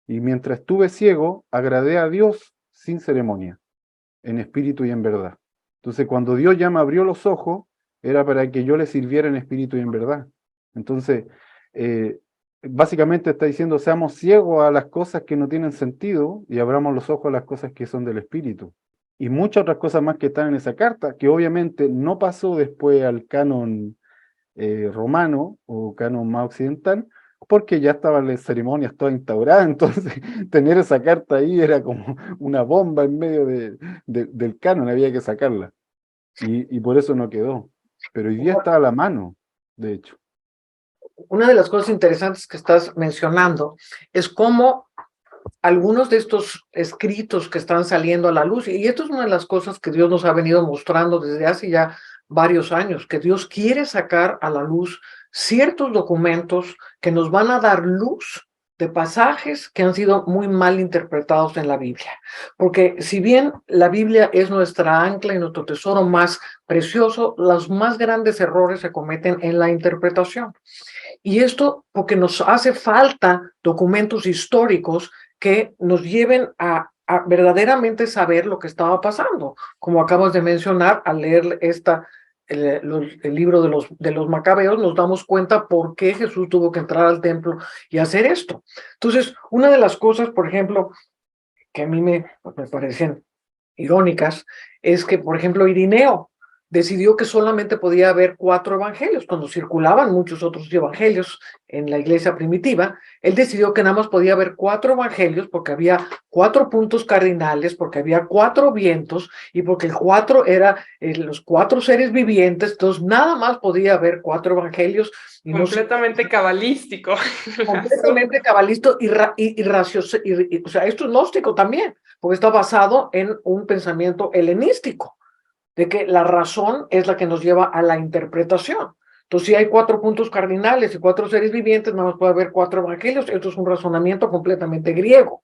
C: Y mientras estuve ciego, agradé a Dios sin ceremonia, en espíritu y en verdad. Entonces, cuando Dios ya me abrió los ojos, era para que yo le sirviera en espíritu y en verdad. Entonces, básicamente está diciendo, seamos ciegos a las cosas que no tienen sentido y abramos los ojos a las cosas que son del espíritu. Y muchas otras cosas más que están en esa carta, que obviamente no pasó después al canon romano o canon más occidental, porque ya estaban las ceremonias todas instauradas, entonces tener esa carta ahí era como una bomba en medio del canon, había que sacarla. Y por eso no quedó. Pero hoy día está a la mano, de hecho.
A: Una de las cosas interesantes que estás mencionando es cómo algunos de estos escritos que están saliendo a la luz, y esto es una de las cosas que Dios nos ha venido mostrando desde hace ya varios años, que Dios quiere sacar a la luz ciertos documentos que nos van a dar luz de pasajes que han sido muy mal interpretados en la Biblia. Porque si bien la Biblia es nuestra ancla y nuestro tesoro más precioso, los más grandes errores se cometen en la interpretación. Y esto porque nos hace falta documentos históricos que nos lleven a verdaderamente saber lo que estaba pasando. Como acabas de mencionar, al leer el libro de los Macabeos, nos damos cuenta por qué Jesús tuvo que entrar al templo y hacer esto. Entonces, una de las cosas, por ejemplo, que a mí me parecen irónicas, es que, por ejemplo, Irineo decidió que solamente podía haber 4 evangelios, cuando circulaban muchos otros evangelios en la iglesia primitiva. Él decidió que nada más podía haber 4 evangelios porque había 4 puntos cardinales, porque había 4 vientos y porque el 4 era los 4 seres vivientes, entonces nada más podía haber 4 evangelios. Y
B: completamente cabalístico.
A: Completamente cabalístico o sea, esto es gnóstico también, porque está basado en un pensamiento helenístico, de que la razón es la que nos lleva a la interpretación. Entonces, si hay 4 puntos cardinales y 4 seres vivientes, nada más puede haber 4 evangelios. Esto es un razonamiento completamente griego.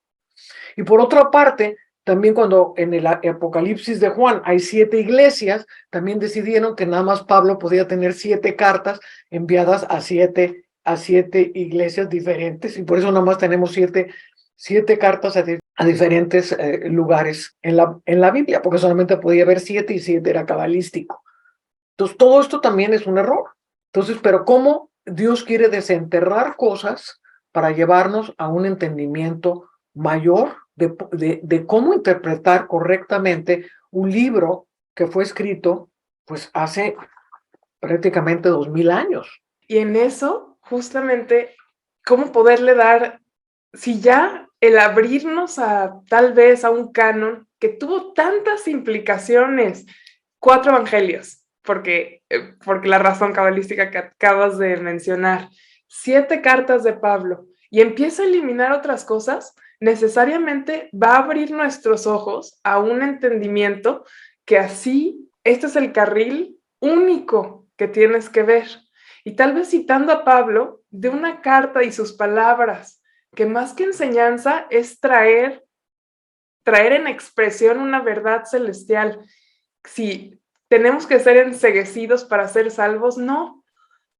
A: Y por otra parte, También cuando en el Apocalipsis de Juan hay 7 iglesias, también decidieron que nada más Pablo podía tener 7 cartas enviadas a siete iglesias diferentes, y por eso nada más tenemos siete cartas a diferentes lugares en la Biblia, porque solamente podía haber 7 y 7 era cabalístico. Entonces, todo esto también es un error. Entonces, pero ¿cómo Dios quiere desenterrar cosas para llevarnos a un entendimiento mayor de cómo interpretar correctamente un libro que fue escrito pues hace prácticamente 2000 años?
B: Y en eso, justamente, ¿cómo poderle dar, si ya el abrirnos a tal vez a un canon que tuvo tantas implicaciones, 4 evangelios, porque la razón cabalística que acabas de mencionar, 7 cartas de Pablo, y empieza a eliminar otras cosas, necesariamente va a abrir nuestros ojos a un entendimiento que así, este es el carril único que tienes que ver. Y tal vez citando a Pablo de una carta y sus palabras, que más que enseñanza es traer en expresión una verdad celestial. Si tenemos que ser enceguecidos para ser salvos, no,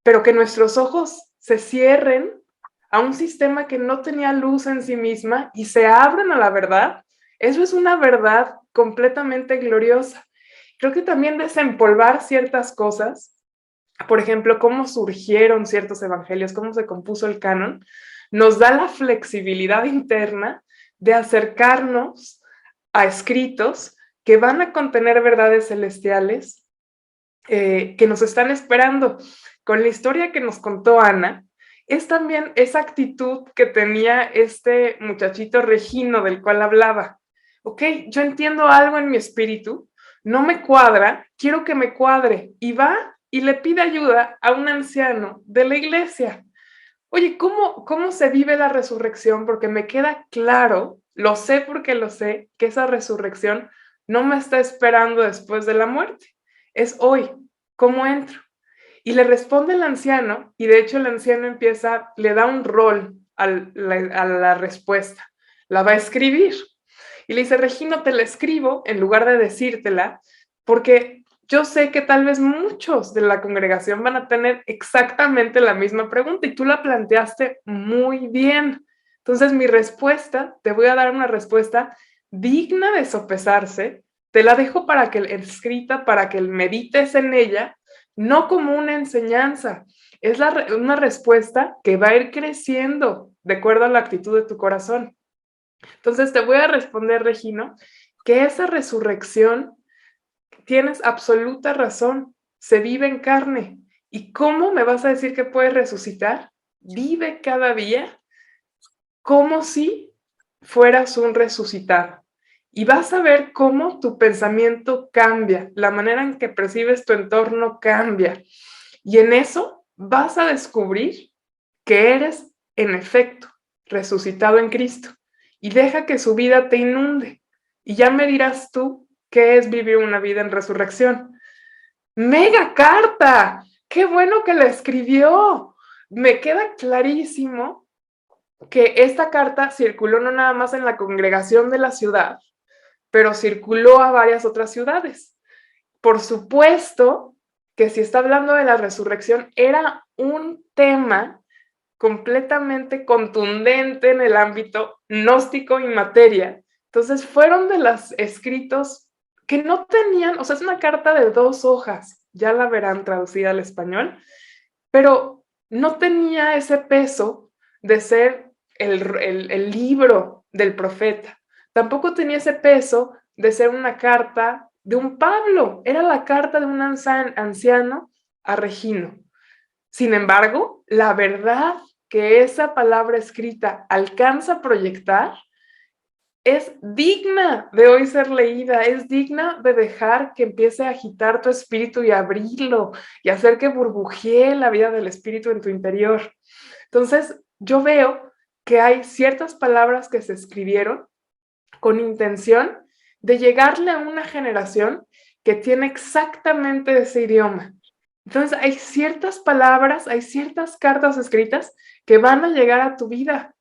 B: pero que nuestros ojos se cierren a un sistema que no tenía luz en sí misma y se abren a la verdad. Eso es una verdad completamente gloriosa. Creo que también desempolvar ciertas cosas, por ejemplo, cómo surgieron ciertos evangelios, cómo se compuso el canon, nos da la flexibilidad interna de acercarnos a escritos que van a contener verdades celestiales que nos están esperando. Con la historia que nos contó Ana, es también esa actitud que tenía este muchachito Regino del cual hablaba. Ok, yo entiendo algo en mi espíritu, no me cuadra, quiero que me cuadre, y va y le pide ayuda a un anciano de la iglesia. Oye, ¿cómo se vive la resurrección? Porque me queda claro, lo sé porque lo sé, que esa resurrección no me está esperando después de la muerte. Es hoy. ¿Cómo entro? Y le responde el anciano, y de hecho el anciano le da un rol a la respuesta. La va a escribir. Y le dice, Regino, te la escribo en lugar de decírtela, porque yo sé que tal vez muchos de la congregación van a tener exactamente la misma pregunta y tú la planteaste muy bien. Entonces mi respuesta, te voy a dar una respuesta digna de sopesarse, te la dejo para que escrita, para que medites en ella, no como una enseñanza, es una respuesta que va a ir creciendo de acuerdo a la actitud de tu corazón. Entonces te voy a responder, Regino, que esa resurrección, tienes absoluta razón, se vive en carne. ¿Y cómo me vas a decir que puedes resucitar? Vive cada día como si fueras un resucitado. Y vas a ver cómo tu pensamiento cambia, la manera en que percibes tu entorno cambia. Y en eso vas a descubrir que eres, en efecto, resucitado en Cristo. Y deja que su vida te inunde. Y ya me dirás tú qué es vivir una vida en resurrección. ¡Mega carta! ¡Qué bueno que la escribió! Me queda clarísimo que esta carta circuló no nada más en la congregación de la ciudad, pero circuló a varias otras ciudades. Por supuesto que si está hablando de la resurrección, era un tema completamente contundente en el ámbito gnóstico y materia. Entonces fueron de los escritos que no tenían, o sea, es una carta de 2 hojas, ya la verán traducida al español, pero no tenía ese peso de ser el libro del profeta. Tampoco tenía ese peso de ser una carta de un Pablo, era la carta de un anciano a Regino. Sin embargo, la verdad que esa palabra escrita alcanza a proyectar es digna de hoy ser leída, es digna de dejar que empiece a agitar tu espíritu y abrirlo y hacer que burbujee la vida del espíritu en tu interior. Entonces, yo veo que hay ciertas palabras que se escribieron con intención de llegarle a una generación que tiene exactamente ese idioma. Entonces, hay ciertas palabras, hay ciertas cartas escritas que van a llegar a tu vida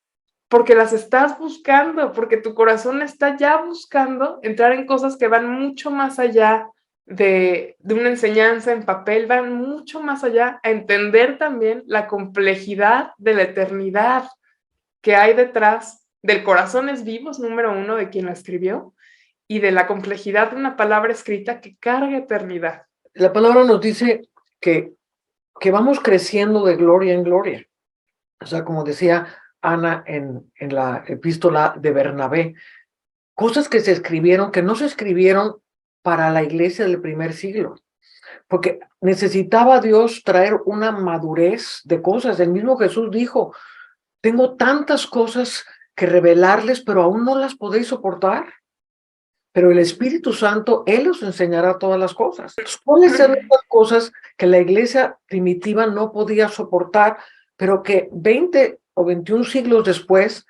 B: porque las estás buscando, porque tu corazón está ya buscando entrar en cosas que van mucho más allá de una enseñanza en papel, van mucho más allá a entender también la complejidad de la eternidad que hay detrás del corazones vivos, número uno, de quien la escribió, y de la complejidad de una palabra escrita que carga eternidad.
A: La palabra nos dice que vamos creciendo de gloria en gloria. O sea, como decía Ana en la epístola de Bernabé, cosas que se escribieron, que no se escribieron para la iglesia del primer siglo, porque necesitaba Dios traer una madurez de cosas. El mismo Jesús dijo, tengo tantas cosas que revelarles, pero aún no las podéis soportar. Pero el Espíritu Santo, Él os enseñará todas las cosas. ¿Cuáles eran las cosas que la iglesia primitiva no podía soportar, pero que 20 o 21 siglos después,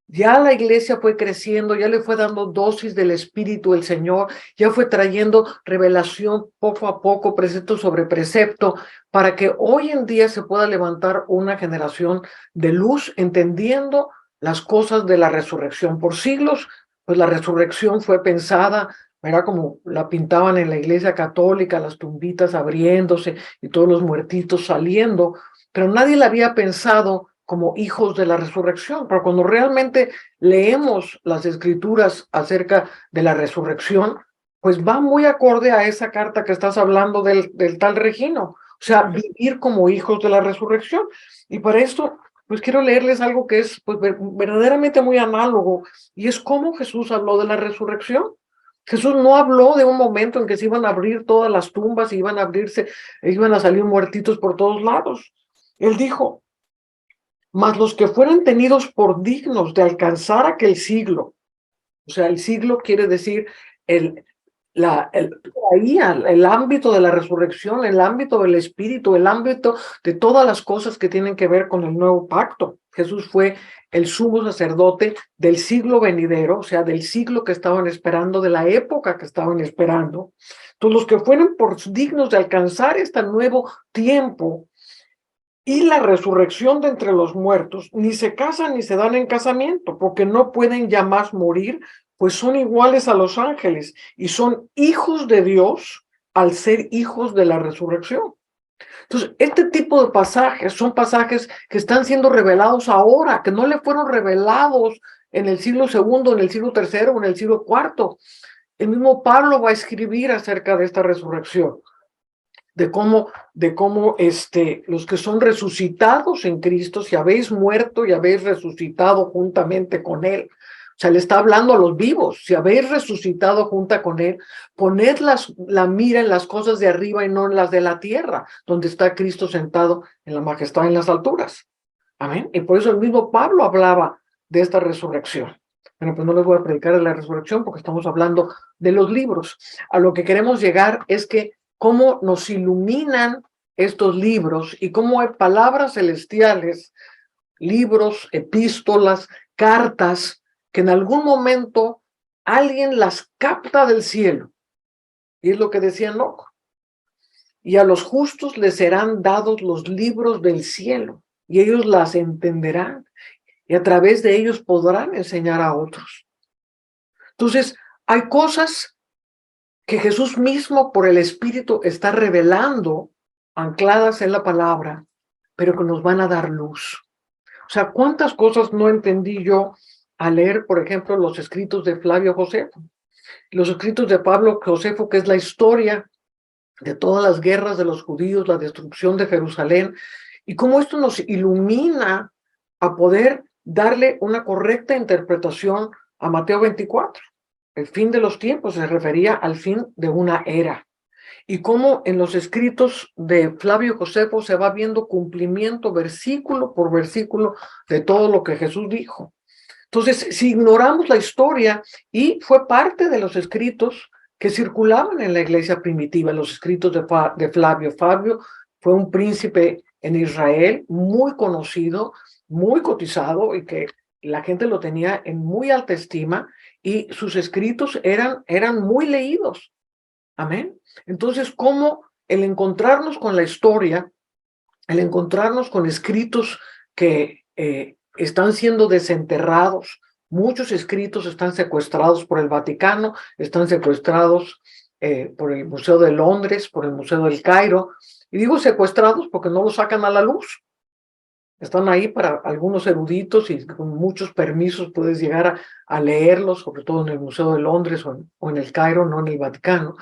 A: ya la iglesia fue creciendo, ya le fue dando dosis del Espíritu del Señor, ya fue trayendo revelación poco a poco, precepto sobre precepto, para que hoy en día se pueda levantar una generación de luz, entendiendo las cosas de la resurrección? Por siglos, pues la resurrección fue pensada, era como la pintaban en la iglesia católica, las tumbitas abriéndose y todos los muertitos saliendo, pero nadie la había pensado como hijos de la resurrección. Pero cuando realmente leemos las escrituras acerca de la resurrección, pues va muy acorde a esa carta que estás hablando del tal Regino, o sea, vivir como hijos de la resurrección. Y para esto, pues quiero leerles algo que es pues, verdaderamente muy análogo, y es cómo Jesús habló de la resurrección. Jesús no habló de un momento en que se iban a abrir todas las tumbas y iban a abrirse, iban a salir muertitos por todos lados. Él dijo, mas los que fueran tenidos por dignos de alcanzar aquel siglo, o sea, el siglo quiere decir el ámbito de la resurrección, el ámbito del Espíritu, el ámbito de todas las cosas que tienen que ver con el nuevo pacto. Jesús fue el sumo sacerdote del siglo venidero, o sea, del siglo que estaban esperando, de la época que estaban esperando. Entonces, los que fueran por dignos de alcanzar este nuevo tiempo y la resurrección de entre los muertos, ni se casan ni se dan en casamiento, porque no pueden ya más morir, pues son iguales a los ángeles y son hijos de Dios al ser hijos de la resurrección. Entonces, este tipo de pasajes son pasajes que están siendo revelados ahora, que no le fueron revelados en el siglo segundo, en el siglo tercero o en el siglo cuarto. El mismo Pablo va a escribir acerca de esta resurrección, de cómo los que son resucitados en Cristo, si habéis muerto y habéis resucitado juntamente con Él. O sea, le está hablando a los vivos, si habéis resucitado junto con Él, poned la mira en las cosas de arriba y no en las de la tierra, donde está Cristo sentado en la majestad en las alturas. Amén. Y por eso el mismo Pablo hablaba de esta resurrección. Bueno, pues no les voy a predicar de la resurrección porque estamos hablando de los libros. A lo que queremos llegar es que cómo nos iluminan estos libros y cómo hay palabras celestiales, libros, epístolas, cartas, que en algún momento alguien las capta del cielo. Y es lo que decía Enoc. Y a los justos les serán dados los libros del cielo, y ellos las entenderán, y a través de ellos podrán enseñar a otros. Entonces, hay cosas que Jesús mismo por el Espíritu está revelando, ancladas en la palabra, pero que nos van a dar luz. O sea, ¿cuántas cosas no entendí yo al leer, por ejemplo, los escritos de Flavio Josefo? Los escritos de Pablo Josefo, que es la historia de todas las guerras de los judíos, la destrucción de Jerusalén, y cómo esto nos ilumina a poder darle una correcta interpretación a Mateo 24. El fin de los tiempos se refería al fin de una era. Y cómo en los escritos de Flavio Josefo se va viendo cumplimiento versículo por versículo de todo lo que Jesús dijo. Entonces, si ignoramos la historia, y fue parte de los escritos que circulaban en la iglesia primitiva, los escritos de Flavio. Flavio fue un príncipe en Israel muy conocido, muy cotizado, y que la gente lo tenía en muy alta estima, y sus escritos eran muy leídos. Amén. Entonces, ¿cómo el encontrarnos con la historia, el encontrarnos con escritos que están siendo desenterrados. Muchos escritos están secuestrados por el Vaticano, están secuestrados por el Museo de Londres, por el Museo del Cairo. Y digo secuestrados porque no los sacan a la luz. Están ahí para algunos eruditos y con muchos permisos puedes llegar a leerlos, sobre todo en el Museo de Londres o en el Cairo, no en el Vaticano.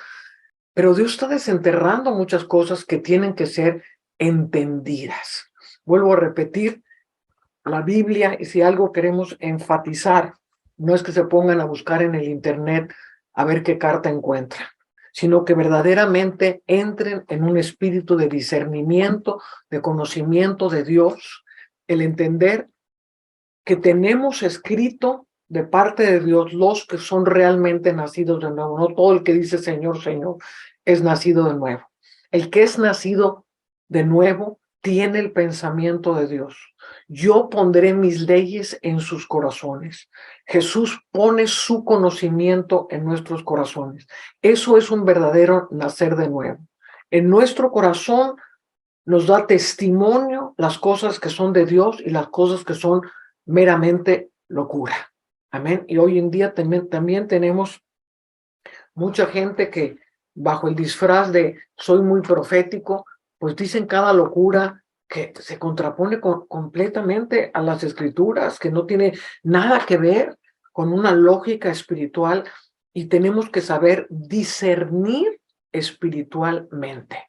A: Pero Dios está desenterrando muchas cosas que tienen que ser entendidas. Vuelvo a repetir, la Biblia, y si algo queremos enfatizar, no es que se pongan a buscar en el internet a ver qué carta encuentran, sino que verdaderamente entren en un espíritu de discernimiento, de conocimiento de Dios, el entender que tenemos escrito de parte de Dios los que son realmente nacidos de nuevo. No todo el que dice Señor, Señor es nacido de nuevo. El que es nacido de nuevo tiene el pensamiento de Dios. Yo pondré mis leyes en sus corazones. Jesús pone su conocimiento en nuestros corazones. Eso es un verdadero nacer de nuevo. En nuestro corazón nos da testimonio las cosas que son de Dios y las cosas que son meramente locura. Amén. Y hoy en día también tenemos mucha gente que bajo el disfraz de soy muy profético, pues dicen cada locura que se contrapone completamente a las escrituras, que no tiene nada que ver con una lógica espiritual, y tenemos que saber discernir espiritualmente.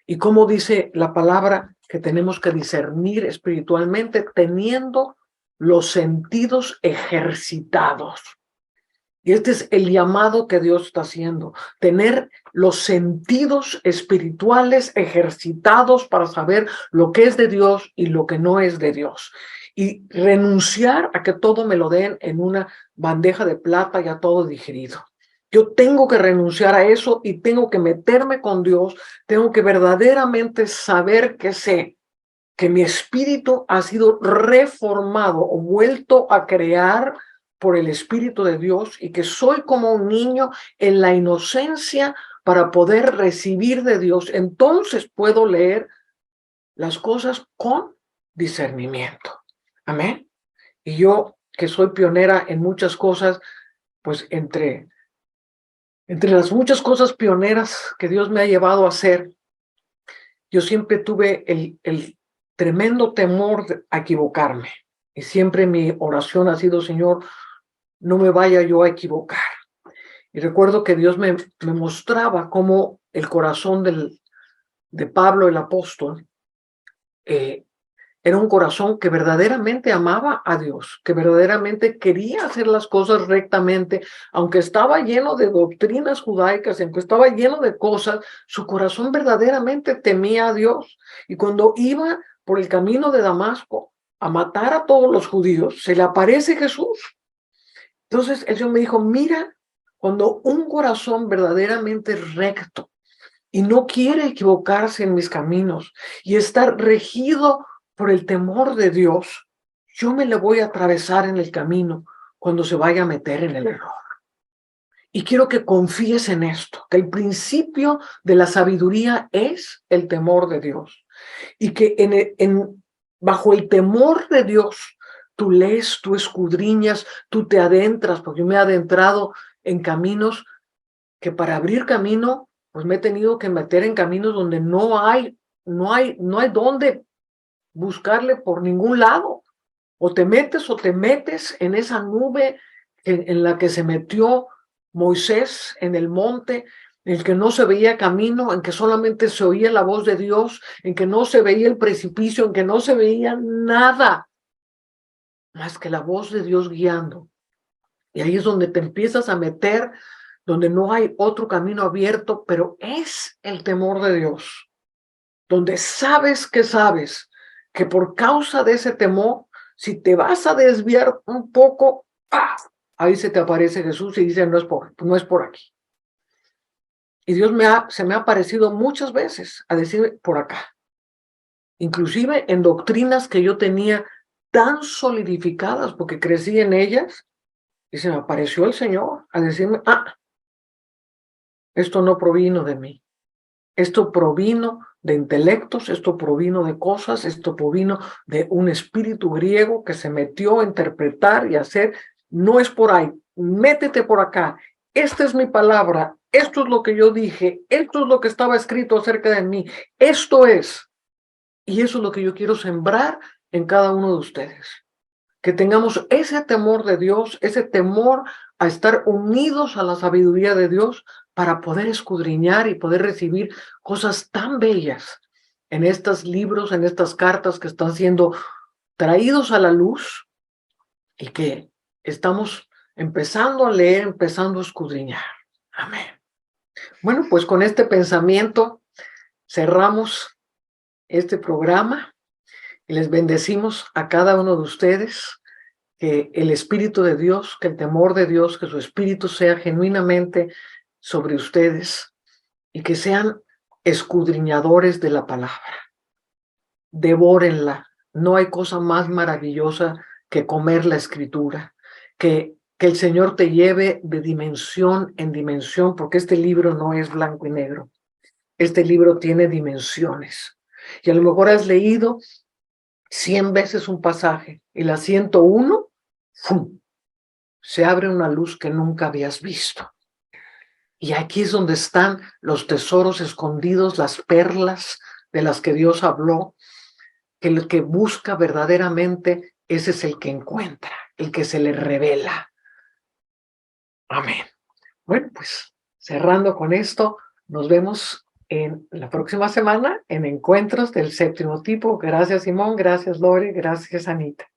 A: Y como dice la palabra, que tenemos que discernir espiritualmente teniendo los sentidos ejercitados. Y este es el llamado que Dios está haciendo, tener los sentidos espirituales ejercitados para saber lo que es de Dios y lo que no es de Dios. Y renunciar a que todo me lo den en una bandeja de plata ya todo digerido. Yo tengo que renunciar a eso y tengo que meterme con Dios, tengo que verdaderamente saber que sé que mi espíritu ha sido reformado o vuelto a crear por el Espíritu de Dios y que soy como un niño en la inocencia para poder recibir de Dios. Entonces puedo leer las cosas con discernimiento. Amén. Y yo, que soy pionera en muchas cosas, pues entre las muchas cosas pioneras que Dios me ha llevado a hacer, yo siempre tuve el tremendo temor a equivocarme. Y siempre mi oración ha sido, Señor, no me vaya yo a equivocar. Y recuerdo que Dios me mostraba cómo el corazón de Pablo, el apóstol, era un corazón que verdaderamente amaba a Dios, que verdaderamente quería hacer las cosas rectamente, aunque estaba lleno de doctrinas judaicas, aunque estaba lleno de cosas, su corazón verdaderamente temía a Dios. Y cuando iba por el camino de Damasco a matar a todos los judíos, se le aparece Jesús. Entonces el Señor me dijo, mira, cuando un corazón verdaderamente recto y no quiere equivocarse en mis caminos y está regido por el temor de Dios, yo me le voy a atravesar en el camino cuando se vaya a meter en el error. Y quiero que confíes en esto, que el principio de la sabiduría es el temor de Dios. Y que bajo el temor de Dios, tú lees, tú escudriñas, tú te adentras, porque yo me he adentrado en caminos que para abrir camino, pues me he tenido que meter en caminos donde no hay dónde buscarle por ningún lado. O te metes en esa nube en la que se metió Moisés en el monte, en el que no se veía camino, en que solamente se oía la voz de Dios, en que no se veía el precipicio, en que no se veía nada más que la voz de Dios guiando. Y ahí es donde te empiezas a meter, donde no hay otro camino abierto, pero es el temor de Dios, donde sabes que por causa de ese temor, si te vas a desviar un poco, ¡ah!, ahí se te aparece Jesús y dice, no es por aquí. Y Dios se me ha aparecido muchas veces a decir por acá, inclusive en doctrinas que yo tenía tan solidificadas porque crecí en ellas, y se me apareció el Señor a decirme, esto no provino de mí. Esto provino de intelectos, esto provino de cosas, esto provino de un espíritu griego que se metió a interpretar y hacer. No es por ahí, métete por acá. Esta es mi palabra, esto es lo que yo dije, esto es lo que estaba escrito acerca de mí, esto es. Y eso es lo que yo quiero sembrar en cada uno de ustedes. Que tengamos ese temor de Dios, ese temor a estar unidos a la sabiduría de Dios para poder escudriñar y poder recibir cosas tan bellas en estos libros, en estas cartas que están siendo traídos a la luz y que estamos empezando a leer, empezando a escudriñar. Amén. Bueno, pues con este pensamiento cerramos este programa y les bendecimos a cada uno de ustedes. Que el Espíritu de Dios, que el temor de Dios, que su Espíritu sea genuinamente sobre ustedes y que sean escudriñadores de la palabra. Devórenla. No hay cosa más maravillosa que comer la Escritura. Que el Señor te lleve de dimensión en dimensión, porque este libro no es blanco y negro. Este libro tiene dimensiones. Y a lo mejor has leído 100 veces un pasaje y la 101, ¡fum!, se abre una luz que nunca habías visto. Y aquí es donde están los tesoros escondidos, las perlas de las que Dios habló, que el que busca verdaderamente, ese es el que encuentra, el que se le revela. Amén. Bueno, pues cerrando con esto, nos vemos en la próxima semana en Encuentros del Séptimo Tipo. Gracias, Simón. Gracias, Lore. Gracias, Anita.